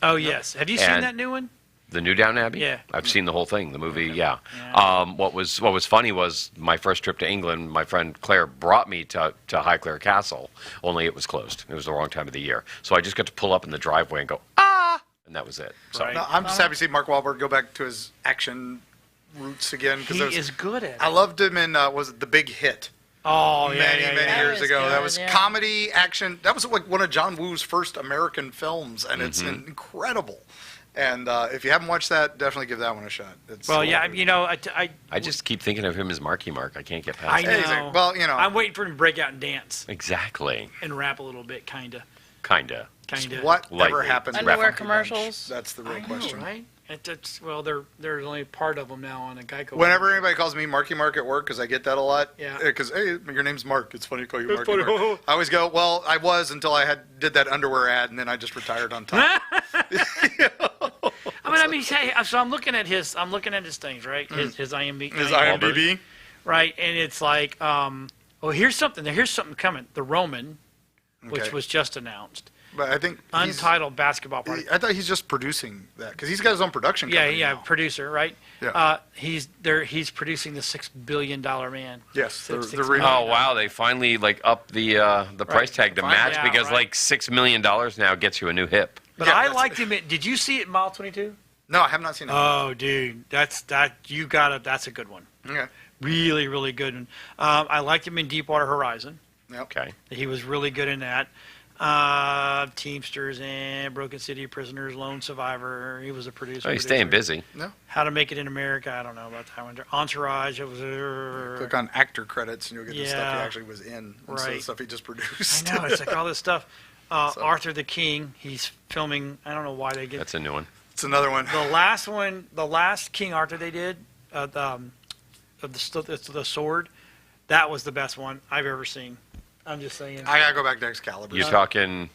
Oh yes. Have you seen And- that new one? The new Downton Abbey? Yeah. I've seen the whole thing, the movie, yeah. What was funny was my first trip to England, my friend Claire brought me to Highclere Castle, only it was closed. It was the wrong time of the year. So I just got to pull up in the driveway and go, ah! And that was it. So Right. No, I'm just happy to see Mark Wahlberg go back to his action roots again. He is good at it. I loved him in, was it The Big Hit? Oh, Many years was ago. good, That was yeah. comedy, action. That was like one of John Woo's first American films, and it's incredible. And if you haven't watched that, definitely give that one a shot. It's Well, yeah, I just keep thinking of him as Marky Mark. I can't get past I it. know. Exactly. Well, you know. I'm waiting for him to break out and dance Exactly. and rap a little bit, kinda. Kinda. Whatever Lightly. happens. Underwear Underwear with commercials. That's the real I know, question. right? Well, there's only part of them now on a Geico. Whenever anybody calls me Marky Mark at work, because I get that a lot. Yeah. Because, hey, your name's Mark. It's funny to call you It's Marky funny. Mark. I always go, well, I was until I did that underwear ad, and then I just retired on top. So I'm looking at his things, right? His IMDb. His IMDb. Right, and it's like, here's something coming. The Roman, which Okay. was just announced. But I think Untitled basketball party. I thought he's just producing that because he's got his own production company. Yeah, now. producer, right? Yeah. He's producing the $6 billion man. Yes, the $6 remake. Oh wow! They finally upped the price tag to Finally, match yeah, because right. $6 million now gets you a new hip. But Yeah, I that's- liked him. Did you see it in Mile 22? No, I have not seen it. Oh, dude, that's a good one. Okay. Really, really good one. I liked him in Deepwater Horizon. Yep. Okay. He was really good in that. Teamsters and Broken City Prisoners, Lone Survivor. He was a producer. Oh, he's staying busy. No. How to Make It in America. I don't know about that one. Entourage. It was. Click on actor credits and you'll get the stuff he Yeah. actually was in instead of Right. the stuff he just produced. I know. It's like all this stuff. So- Arthur the King. He's filming. I don't know why they get That's a new one. It's another one. the last one. The last King Arthur they did. The sword. That was the best one I've ever seen. I'm just saying. I gotta go back to Excalibur. You're talking.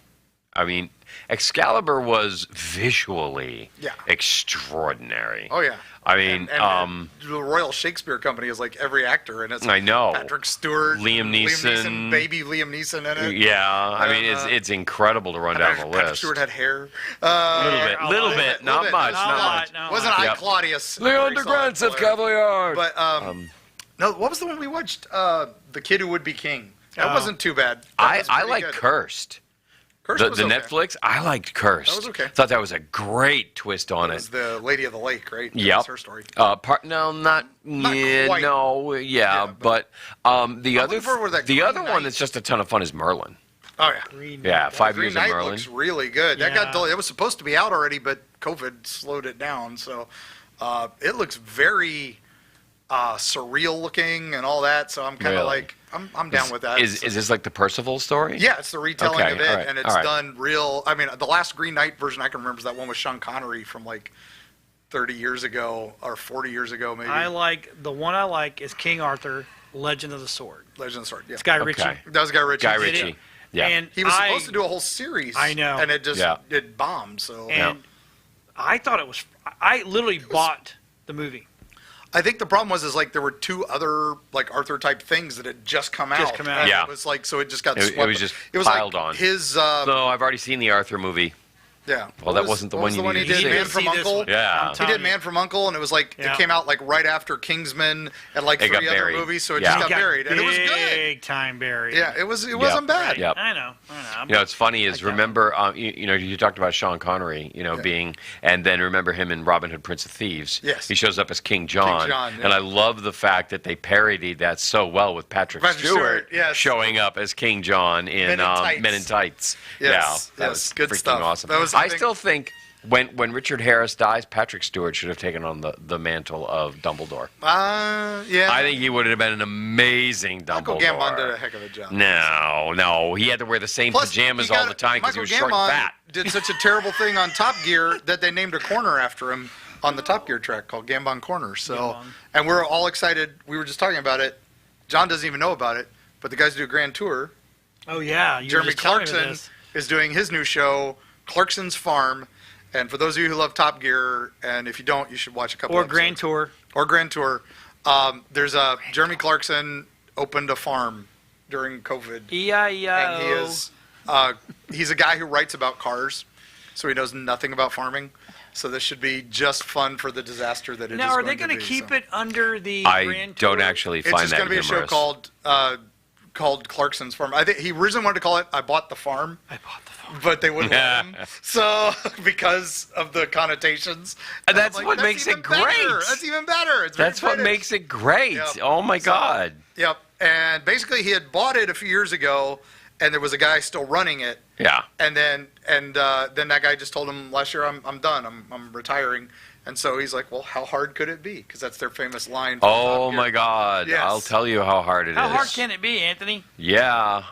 I mean, Excalibur was visually Yeah. extraordinary. Oh yeah. I mean, And the Royal Shakespeare Company is like every actor, and it's I know. Patrick Stewart, Liam Neeson, baby Liam Neeson in it. Yeah, I mean, And, it's incredible to run down the Patrick list. Stewart had hair. Little bit, not much, not much. No, Wasn't I Yep. Claudius? Leon Very DeGrant solid of player. Cavalier. But no, what was the one we watched? The Kid Who Would Be King. That Oh. wasn't too bad. That I was pretty like good. Cursed. Cursed The was okay. Netflix, I liked Cursed. That was okay. Thought that was a great twist on It it. was the Lady of the Lake, right? That Yep. was her story. No, not Not quite. no, Yeah, but the other looking forward to that the Green other one Knight. that's just a ton of fun is Merlin. Oh yeah. Green Yeah, Knight. 5 Green years of Knight Merlin. looks really good. That Yeah. got delayed. It was supposed to be out already, but COVID slowed it down. So it looks very surreal looking and all that. So I'm kind of Really? like, I'm down with that. Is this like the Percival story? Yeah, it's the retelling Okay, of it, all right, and it's all right. done real. I mean, the last Green Knight version I can remember is that one with Sean Connery from like 30 years ago or 40 years ago, maybe. The one I like is King Arthur, Legend of the Sword. Legend of the Sword. Yeah, It's Guy Okay. Ritchie. that was Guy Ritchie. Guy Did it? Ritchie. Yeah. And He was supposed to do a whole series. I know. and it just Yeah. it bombed. So And I thought it was. I literally bought the movie. I think the problem was like there were two other like Arthur type things that had just come out. come out. And Yeah. it was like so it just got It swept. was just it was piled like on. His No, I've already seen the Arthur movie. yeah. Well, that wasn't the what one was you the one he needed to did. see. Man You from see this Uncle. one. Yeah. I'm He telling did you. Man from Uncle, and it was like Yeah. it came out like right after Kingsman and like It got 3 other buried. movies, so it Yeah. just got buried, and it was good. Big time buried. Yeah, it wasn't bad. Yep. I know. You know, it's funny is remember, you talked about Sean Connery, being, and then remember him in Robin Hood, Prince of Thieves. Yes. He shows up as King John. King John, yeah. And I love the fact that they parodied that so well with Patrick Stewart yes. showing up as King John in Men in Tights. Men in Tights. Yes, Yeah, that yes, was good freaking stuff. awesome. That was, I I think- still think when Richard Harris dies, Patrick Stewart should have taken on the mantle of Dumbledore. Yeah. I think he would have been an amazing Dumbledore. Michael Gambon did a heck of a job. No, he had to wear the same Plus, pajamas he got- all the time because he Michael was short and Gambon fat. did such a terrible thing on Top Gear that they named a corner after him on the Top Gear track called Gambon Corner. So, Gambon. and we're all excited. We were just talking about it. John doesn't even know about it, but the guys who do Grand Tour, Oh yeah. You were Jeremy just telling me Clarkson this. is doing his new show, Clarkson's Farm. And for those of you who love Top Gear, and if you don't, you should watch a couple Or episodes. Grand Tour. Or Grand Tour. There's a Jeremy Clarkson opened a farm during COVID. E-I-E-I-O. And he is he's a guy who writes about cars, so he knows nothing about farming. So this should be just fun for the disaster that it is. Now, are they going going to keep it under the I Grand Tour? don't actually It's find just that going to be a show humorous. called Clarkson's Farm. I think he originally wanted to call it "I Bought the Farm," I bought the phone. but they wouldn't let him. So because of the connotations, And that's I'm like, what makes even it great. better. That's even better. It's very That's what British. makes it great. Yep. Oh my So- God. Yep. And basically, he had bought it a few years ago, and there was a guy still running it. Yeah. And then that guy just told him last year, I'm done. I'm retiring. And so he's like, well, how hard could it be? Because that's their famous line. From Oh Top Gear. my God. Yes. I'll tell you how hard it is. How hard can it be, Anthony? Yeah.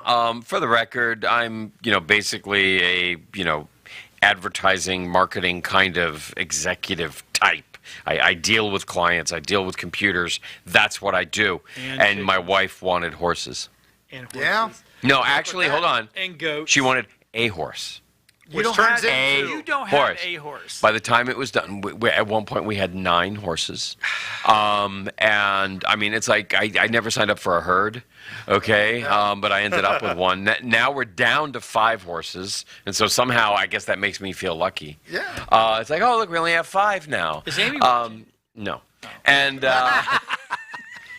For the record, I'm, basically a, advertising, marketing kind of executive type. I deal with clients. I deal with computers. That's what I do. And my wife wanted horses. And horses. Yeah. No, actually, hold on. And goats. She wanted a horse. You don't have a horse. By the time it was done, at one point we had 9 horses. And I mean, it's like I never signed up for a herd, okay? But I ended up with one. Now we're down to 5 horses. And so somehow I guess that makes me feel lucky. Yeah. It's like, oh, look, we only have 5 now. Is Amy no. And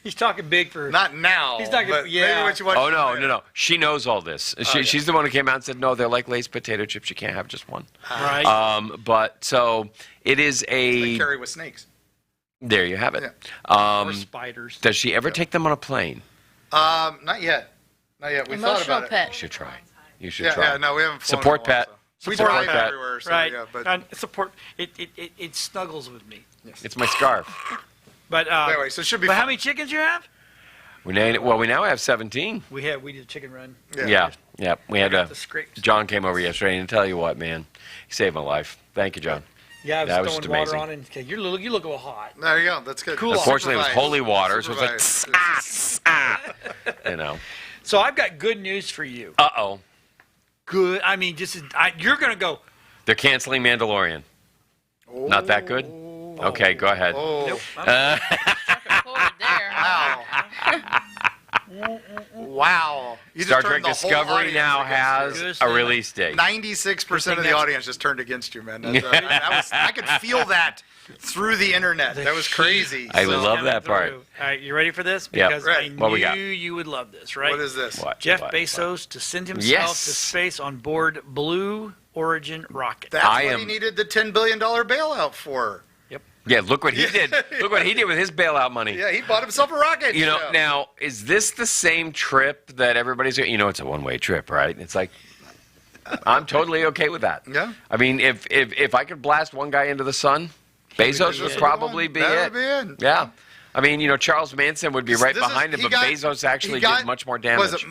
he's talking big for... Not now. He's talking... but Yeah. maybe what you want oh, no. She knows all this. She's the one who came out and said, no, they're like Lay's potato chips. You can't have just one. Right. But so it is They carry with snakes. There you have it. Or spiders. Does she ever take them on a plane? Not yet. Not yet. We thought Emotional about pet. You should try. You should try. Yeah, no, we haven't flown Support in a while, pet. so. We Support drive pet. everywhere, so Right. yeah. But And support. It snuggles with me. It's my scarf. But anyway, so it should be But fun. how many chickens you have? We now have 17. We did a chicken run. Yeah. We had The scrapes. John came over yesterday, and tell you what, man, he saved my life. Thank you, John. Yeah, I was That was throwing just water amazing. on it. Okay, you look a little hot. There you go. That's good. Cool. Unfortunately, it was Supervised. holy water, so it was Supervised. like, you know. So I've got good news for you. Uh-oh. Good. I mean, you're gonna go. They're canceling Mandalorian. Not that good? Okay, go ahead. Oh, Nope. Forward there. wow. You just Star turned Trek the whole Discovery audience now against has you. a release date. 96% of the audience just turned against you, man. I could feel that through the internet. That was crazy. I So- love that part. All right, you ready for this? Yep. Because Right. I What we got? knew you would love this, right? What is this? What? Jeff What? Bezos to send himself Yes. to space on board Blue Origin rocket. That's I what he am- needed the $10 billion bailout for. Yeah, look what he did. Look what he did with his bailout money. Yeah, he bought himself a rocket. You know, ship. now, is this the same trip that everybody's, it's a one-way trip, right? It's like, I'm totally okay with that. Yeah. I mean, if I could blast one guy into the sun, Bezos would probably be That it. would be it. Yeah. I mean, Charles Manson would be right behind him, but Bezos actually did much more damage.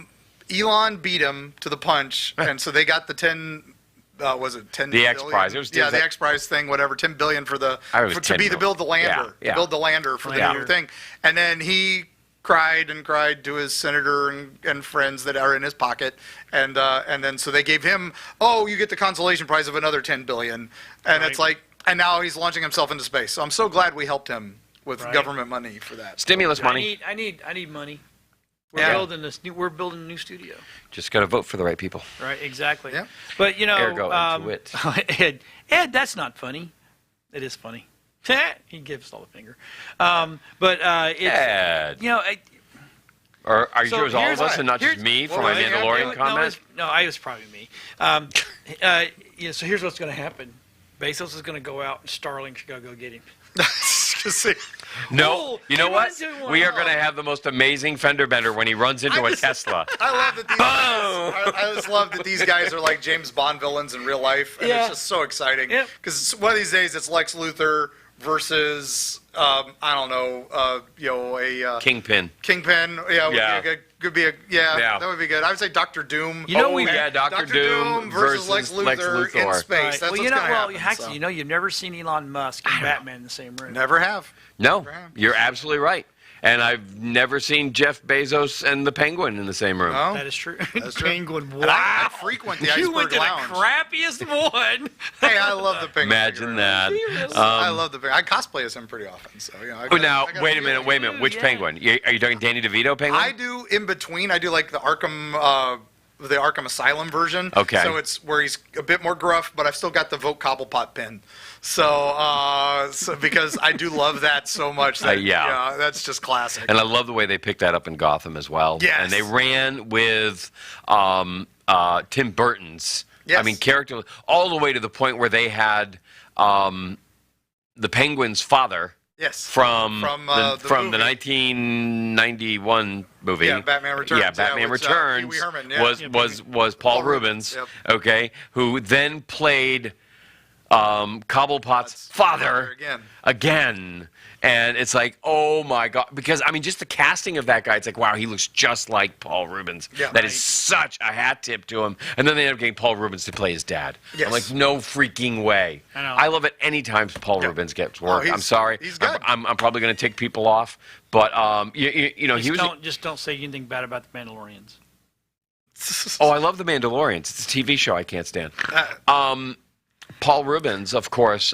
Elon beat him to the punch, and so they got the 10. Was it 10? The X billion? Prize. It was the X Prize thing, whatever. 10 billion for the I was to 10 be the build the lander, Yeah. to build the lander for the new thing. And then he cried and cried to his senator and friends that are in his pocket, and then so they gave him, you get the consolation prize of another 10 billion, and it's like, and now he's launching himself into space. So I'm so glad we helped him with government money for that. Stimulus money. I need money. We're building a new studio. Just got to vote for the right people. Right, exactly. Yeah. But Ergo, intuit. Ed, that's not funny. It is funny. He gives us all the finger. Ed. Or are you sure it was all of us and not just me for my Mandalorian comment? It was probably me. So here's what's going to happen. Bezos is going to go out and Starlink's going to go get him. No, you know he what? runs into one. We are going to have the most amazing fender bender when he runs into a Tesla. I love that these guys, I just love that these guys are like James Bond villains in real life, and it's just so exciting. Because one of these days it's Lex Luthor versus a Kingpin. Kingpin. Could be that would be good. I would say Doctor Doom. Dr. Doom versus Lex Luthor in space. Right. That's what's going to happen. Actually, you've never seen Elon Musk and Batman in the same room. Never have. No, you're absolutely right. And I've never seen Jeff Bezos and the Penguin in the same room. No? That is true. That's true. Penguin. Wow. And I frequent the You Iceberg went to Lounge. the crappiest one. Hey, I love the Penguin. Imagine that. I love the Penguin. I cosplay as him pretty often. So Wait a minute. Which Penguin? Are you talking Danny DeVito Penguin? I do in between. I do like the Arkham Asylum version. Okay. So it's where he's a bit more gruff, but I've still got the Vote Cobblepot pin. So because I do love that so much. That's just classic. And I love the way they picked that up in Gotham as well. Yes. And they ran with Tim Burton's, character, all the way to the point where they had the Penguin's father. Yes. From the movie. 1991 movie. Yeah, Batman Returns. Yeah, Batman Returns Pee Wee Herman, was Paul Reubens. Yep. Okay, who then played Cobblepot's father again. And it's like, oh my God. Because, I mean, just the casting of that guy, it's like, wow, he looks just like Paul Reubens. Yeah, that is such a hat tip to him. And then they end up getting Paul Reubens to play his dad. Yes. I'm like, no freaking way. I love it any time Paul Reubens gets work. I'm sorry. He's good. I'm probably going to tick people off. But, you know, Just don't say anything bad about the Mandalorians. Oh, I love The Mandalorians. It's a TV show I can't stand. Paul Reubens, of course,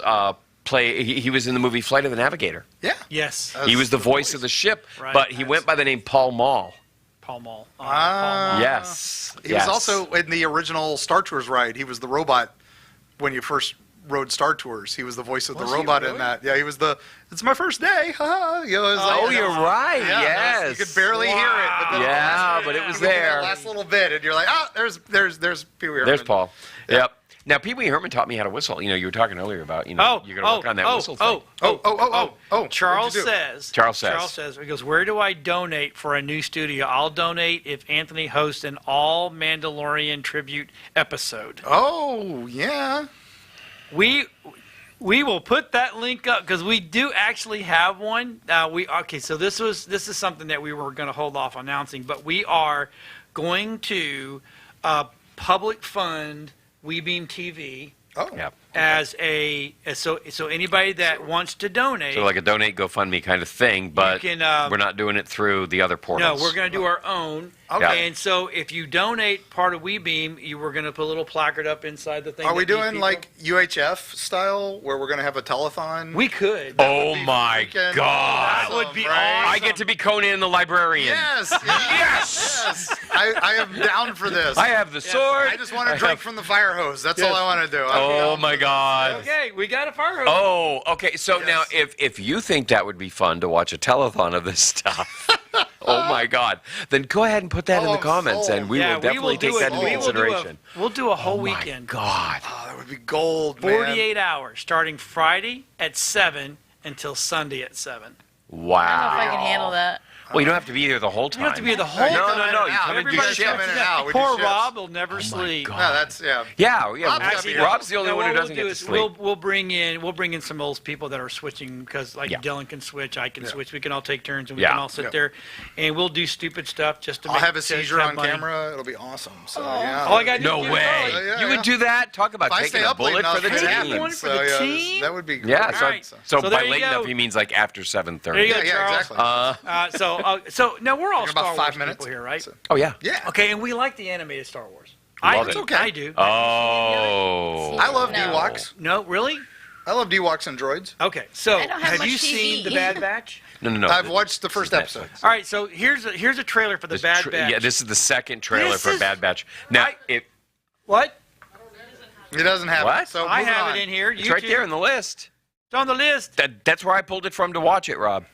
he was in the movie Flight of the Navigator. Yeah. Yes. He was the voice of the ship, but he went by the name Paul Mall. Paul Mall. Yes. He was also in the original Star Tours ride. He was the robot when you first rode Star Tours. He was the voice of the robot in that. Yeah, he was it's my first day. You know, you're right. Yeah, yes. You could barely hear it. But then but it was there. Last little bit, and you're like, there's Pee Wee Herman. There's Paul. Yep. Now, Pee Wee Herman taught me how to whistle. You know, you were talking earlier about, you're going to work on that whistle thing. Charles says. Charles says. He goes, where do I donate for a new studio? I'll donate if Anthony hosts an all Mandalorian tribute episode. Oh, yeah. We will put that link up because we do actually have one. So this is something that we were going to hold off announcing, but we are going to public fund WeBeam TV as so anybody that wants to donate. So like a donate GoFundMe kind of thing, but we're not doing it through the other portals. No, we're going to do our own. Okay. And so if you donate part of WeBeam, we're going to put a little placard up inside the thing. Are we doing like UHF style where we're going to have a telethon? We could. Oh my God. That would be awesome. I get to be Conan the Librarian. Yes. Yes. I am down for this. I have the sword. I just want to drink from the fire hose. That's all I want to do. Oh my God. Okay, we got a fire hose. Oh, okay. So now if you think that would be fun to watch a telethon of this stuff, oh my God, then go ahead and put that in the comments, and we will definitely take that into consideration. We'll do a whole weekend. God. Oh, that would be gold, man. 48 hours, starting Friday at 7 until Sunday at 7. Wow. I don't know if I can handle that. Well, you don't have to be there the whole time. You don't have to be there the whole time. No. You come and do shifts. Poor Rob will never sleep. No, that's Yeah. Rob's the only one who doesn't get to sleep. We'll bring in some old people that are switching because Dylan can switch, I can switch. We can all take turns and we can all sit there, and we'll do stupid stuff just to. I'll have a seizure on camera. It'll be awesome. So all I got. No way. You would do that? Talk about taking a bullet for the team. That would be great. Yeah. So by there late you go. enough, he means like after 7:30. There you go, Yeah, exactly. So now we're all about Star 5 Wars minutes. people here, right? Oh yeah. Yeah. Okay, and we like the animated Star Wars. Love it. Okay. I do. Oh. I love No. Ewoks. No, really? I love Ewoks and droids. Okay, so I don't have have much you TV. seen The Bad Batch? No. I've watched the first episode. All right, so here's a trailer for The Bad Batch. Yeah, this is the second trailer This for is- Bad Batch. Now, What? It doesn't have What? it. So I moving have on. it in here. it's right there in the list. It's on the list. That's where I pulled it from to watch it, Rob.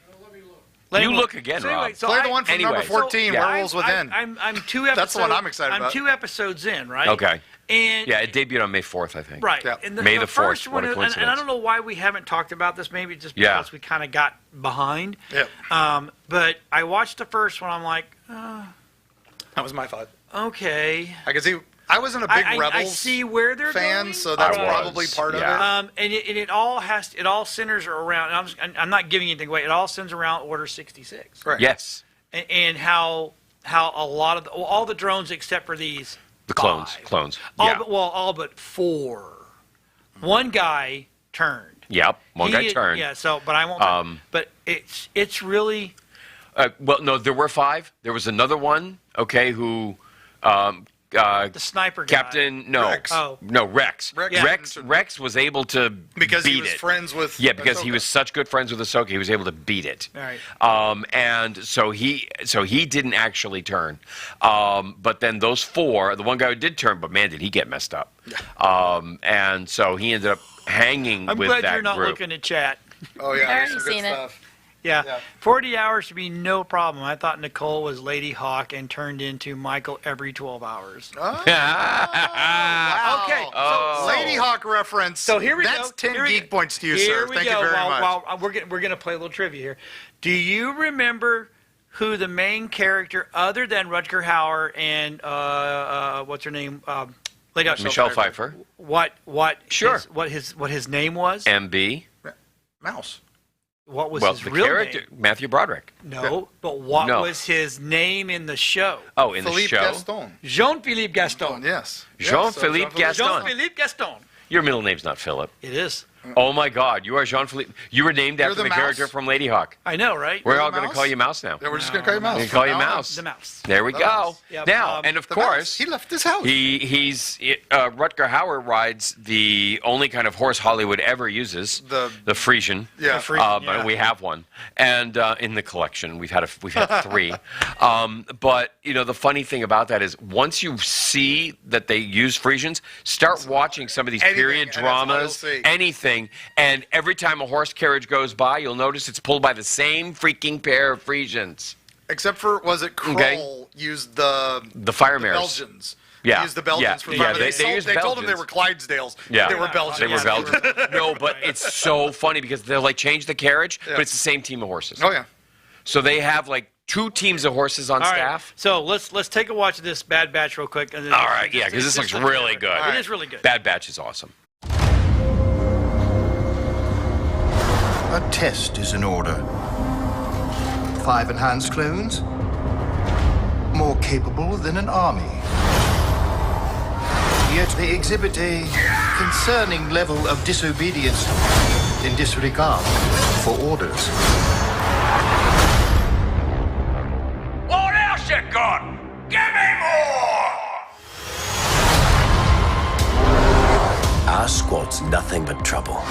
You look again, So anyway, Rob. so Play the one from Anyway. number 14, So, Werewolves Within. I'm 2 episodes. That's the one I'm excited about. 2 episodes in, right? Okay. And Yeah, it debuted on May 4th, I think. right. Yeah. And May the 4th, first what a one, and I coincidence. don't know why we haven't talked about this. Maybe just Yeah. because we kind of got behind. Yeah. But I watched the first one. I'm like, That was my thought. okay. I can see. I wasn't a big Rebels I see where they're fan, going. so that's I was, probably part yeah. of it. And it all centers around. And I'm not giving anything away. It all centers around Order 66. Right. Yes. And how a lot of all the drones except for these The clones. 5. Clones. All but 4. One guy turned. Yep. One guy turned. Yeah. So, but I won't. But it's really. Well, no, there were 5. There was another one, okay, who... The sniper guy. Captain, no. Rex. Oh. No, Rex. Rex. Rex was able to Because beat he was it. friends with Yeah, because he Ahsoka. was such good friends with Ahsoka, he was able to beat it. All right. And so he didn't actually turn. But then those 4, the one guy who did turn, but man, did he get messed up. And so he ended up hanging I'm with glad that you're not group. looking at chat. Oh yeah, I there's already some good seen it. stuff. Yeah. 40 hours should be no problem. I thought Nicole was Lady Hawk and turned into Michael every 12 hours. Wow. Okay. Oh. Lady Hawk reference. So here we go. That's 10 Here we geek go. points to you, Here sir. we Thank go. you very much. While we're gonna play a little trivia here. Do you remember who the main character, other than Rutger Hauer and what's her name, Lady Hawk. Michelle Pfeiffer. What Sure. what his name was? MB. Mouse. What was Well, his the real character, name? Matthew Broderick. No, but what No. was his name in the show? Oh, in Philippe the show? Gaston. Jean-Philippe Gaston. Yes. Jean-Philippe Gaston. Jean-Philippe Gaston. Your middle name's not Philip. It is. Oh my God, you are Jean-Philippe. You were named You're after the the character mouse? from Lady Hawk. I know, right? We're the all going to mouse? call you Mouse now. Yeah, we're just going to call you Mouse. We can call you From now on. Mouse. The mouse. There we The go. mouse. Yep, Now, and of The mouse. course, He left his house. he's Rutger Hauer rides the only kind of horse Hollywood ever uses, The- Frisian. Yeah. The Frisian. But Yeah. we have one, and in the collection we've had 3. But the funny thing about that is once you see that they use Frisians, start watching some of these Anything, period and that's all you'll dramas, see. anything, and every time a horse carriage goes by, you'll notice it's pulled by the same freaking pair of Frisians. Except for, was it Kroll Okay. used the fire the mares. Belgians? Yeah. They used the Belgians Yeah. for Yeah, fire. they They used told them they Belgians. were Clydesdales. Yeah. They were Belgians. They were Belgians. No, but it's so funny because they'll change the carriage, but it's the same team of horses. Oh, yeah. So they have 2 teams of horses on All right. staff. So let's take a watch of this Bad Batch real quick. And then All right, yeah, because this looks really good. It is really good. Bad Batch is awesome. A test is in order. 5 enhanced clones? More capable than an army. Yet they exhibit a concerning level of disobedience in disregard for orders. What else you got? Give me more! Our squad's nothing but trouble.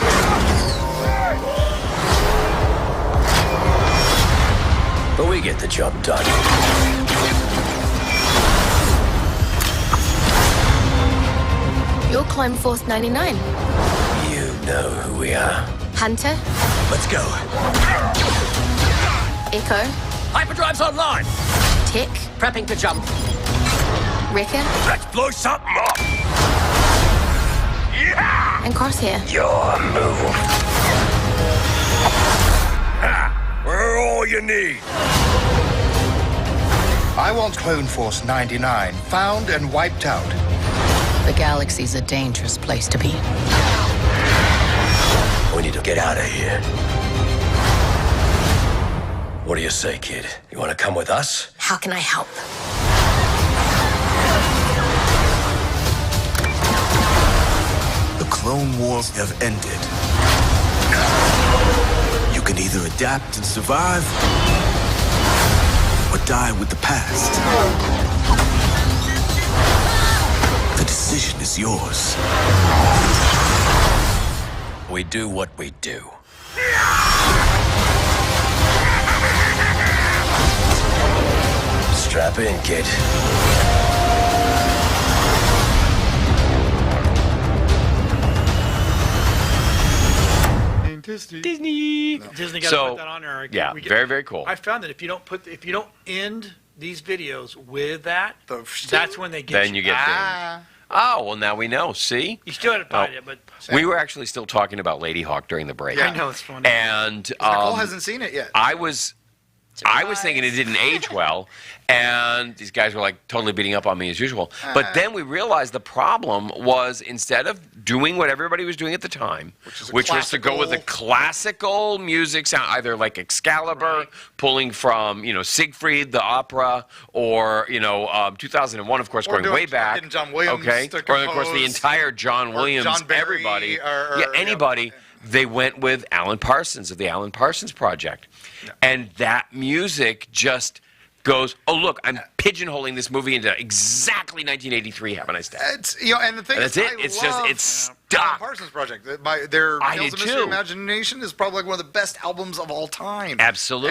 But we get the job done. You're Clone Force 99. You know who we are. Hunter, Let's go. Echo, Hyperdrive's online! Tick, Prepping to jump. Ricker, Let's blow something up! and Crosshair. Your move. We're all you need. I want Clone Force 99 found and wiped out. The galaxy's a dangerous place to be. We need to get out of here. What do you say, kid? You want to come with us? How can I help? The Clone Wars have ended. You can either adapt and survive, or die with the past. The decision is yours. We do what we do. Strap in, kid. Disney got to So, put that on there. yeah, very, very cool. I found that if you don't end these videos with that, that's when they get Then you get dinged. Oh, well, now we know. See? You still haven't tried it, but We were actually still talking about Lady Hawk during the break. I know, it's funny. And Nicole hasn't seen it yet. I was thinking it didn't age well, and these guys were like totally beating up on me as usual. But then we realized the problem was instead of doing what everybody was doing at the time, which was to go with a classical music sound, either like Excalibur, pulling from Siegfried the opera, or 2001, of course, Or going way back. getting John Williams okay, to or of course the compose, entire John or Williams, John Barry, everybody, or anybody. They went with Alan Parsons of the Alan Parsons Project. And that music just goes, oh, look, I'm pigeonholing this movie into exactly 1983, haven't I, Stan? It's, and the thing That's is, it. I It's love just, it's Alan stuck. Parsons Project. Their I Tales did of Mystery too. Imagination is probably like one of the best albums of all time. Absolutely.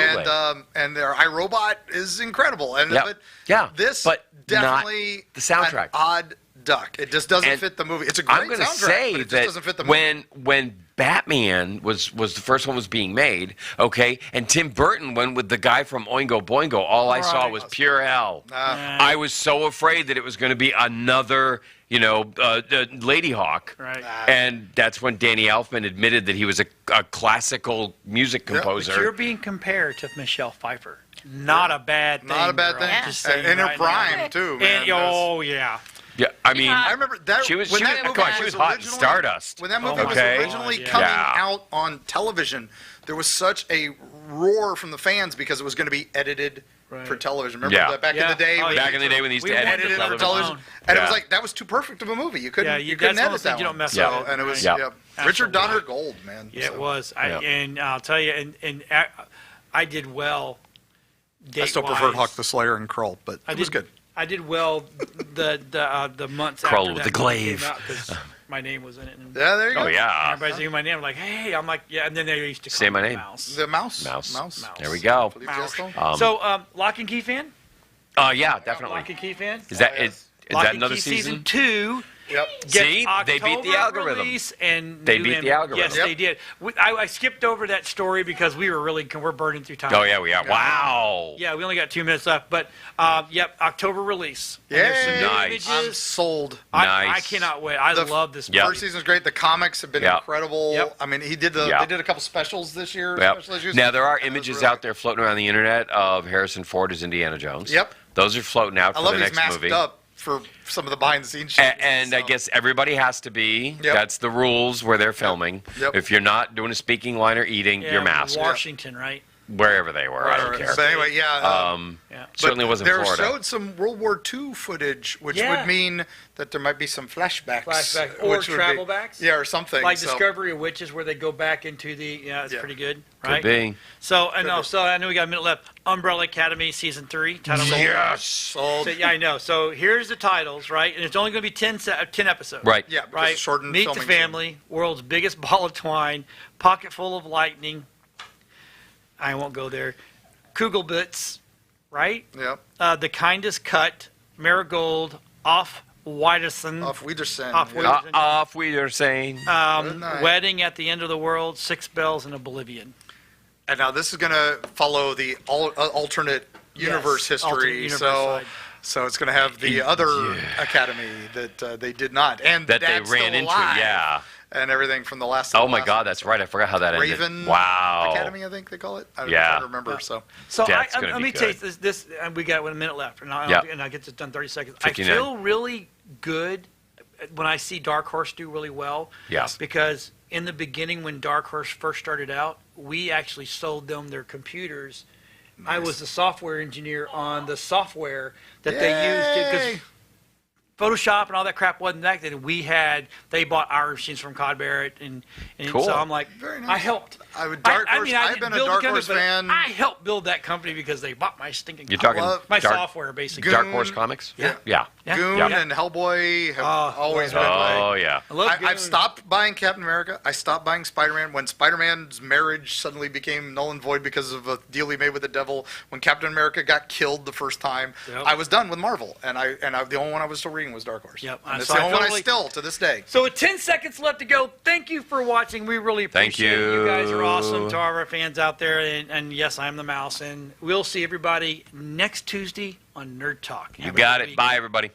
And their iRobot is incredible. And Yep. but Yeah, this but definitely not the soundtrack. an odd duck. It just doesn't And fit the movie. It's a great I'm going to soundtrack, say but it just that doesn't fit the movie. when Batman was the first one was being made, okay, and Tim Burton went with the guy from Oingo Boingo, all I saw was pure hell. I was so afraid that it was going to be another, Lady Hawk. Right. And that's when Danny Elfman admitted that he was a classical music composer. But you're being compared to Michelle Pfeiffer. Not a bad thing. Not a bad girl. thing. Just And saying in her right prime, now. too, And, man. oh, yeah. Yeah, I mean, I remember that she was when that movie she was hot in originally- Stardust. When that movie was Okay. originally coming Yeah. out on television, there was such a roar from the fans because it was going to be edited for television. Remember Yeah. that back in the day? Oh, back in the day when they used to edit it for television, and it was like that was too perfect of a movie. You couldn't, you couldn't edit that you don't one. mess So, with it, and it was right? Richard Absolutely. Donner Gold, man. Yeah, So, it was. yeah. And I'll tell you, and I did well. I still preferred Hawk the Slayer and Krull, but it was good. I did well the months Krull after with that the glaive. came out 'cause my name was in it. And Yeah, there you go. Oh, yeah. Everybody's saying my name. I'm like, hey, I'm like, yeah. And then they used to call Say my me name. Mouse. The Mouse. Mouse. There we go. Mouse. Um, So, Lock and Key fan? Yeah, definitely. Lock and Key fan? Is that is Lock that and another Key season? 2. Yep. See, they beat the October algorithm. release and They new beat the algorithm. Yes, they did. I skipped over that story because we're burning through time. Oh yeah, we are. Wow. Yeah, we only got 2 minutes left, but yep, October release. And Yay! there's some new Nice. I'm images. sold. I cannot wait. I love this. Yep. First season's great. The comics have been Yep. incredible. Yep. I mean, he did the Yep. they did a couple specials this year. Yep. Special issues. Now there are That was images really- out there floating around the internet of Harrison Ford as Indiana Jones. Yep. Those are floating out I for love the he's next masked movie. up for some of the behind the scenes shit. And I guess everybody has to be. Yep. That's the rules where they're filming. Yep. If you're not doing a speaking line or eating, Yeah, you're masked. Washington, right? Wherever they were, I don't care. But anyway, yeah. Certainly but wasn't they Florida. showed some World War II footage, which Yeah. would mean that there might be some flashbacks. Flashbacks or which would be- travel backs. Yeah, or something. Like so. Discovery of Witches, where they go back into the. Yeah, it's pretty good, right? Could be. So I know. So I know we got a minute left. Umbrella Academy season 3. Title Yes. Sold. So, yeah, I know. So here's the titles, right? And it's only going to be 10 episodes. Right. Yeah, because Right. it's shortened Meet the filming Family, World's Biggest Ball of Twine, Pocket Full of Lightning. I won't go there. Kugelbits, right? Yep. The Kindest Cut, Marigold, Off Widerson. Off Wiedersehen. Off yeah. Wiedersehen. Off we are saying. Good night. Wedding at the End of the World, Six Bells in Oblivion. And now this is going to follow the alternate universe Yes, alternate history. universe so, side. so it's going to have the other academy that they did not, and That they Dad's ran still into, alive, yeah. and everything from the last. Oh my God, that's right. I forgot how that ended. Raven Wow. Academy, I think they call it. I Yeah. don't remember. So So That's gonna let be me good. tell you this and we got 1 minute left, and I'll Yep. and I get this done in 30 seconds. 59. I feel really good when I see Dark Horse do really well. Yes. Because in the beginning, when Dark Horse first started out, we actually sold them their computers. I was the software engineer on the software that they used because Photoshop and all that crap wasn't that good. They bought our machines from Cod Barrett, and Cool. so I'm like, Very nice. I helped. I would Dark Horse. I I've didn't been a build the Dark company, Horse but fan. I helped build that company because they bought my stinking. You're talking my Dark- software, basically. Dark Horse Comics? Yeah. Yeah. Yeah. Goon Yeah. and Hellboy have always been my. Oh yeah. I love I've stopped buying Captain America. I stopped buying Spider-Man when Spider-Man's marriage suddenly became null and void because of a deal he made with the devil. When Captain America got killed the first time, Yep. I was done with Marvel, and the only one I was still reading was Dark Horse. Yep. And it's So the I only one I totally- still to this day. So with 10 seconds left to go, thank you for watching. We really Thank appreciate it. You guys are you. awesome. To all of our fans out there, and yes, I am the mouse. And we'll see everybody next Tuesday on Nerd Talk. You got it. Bye everybody.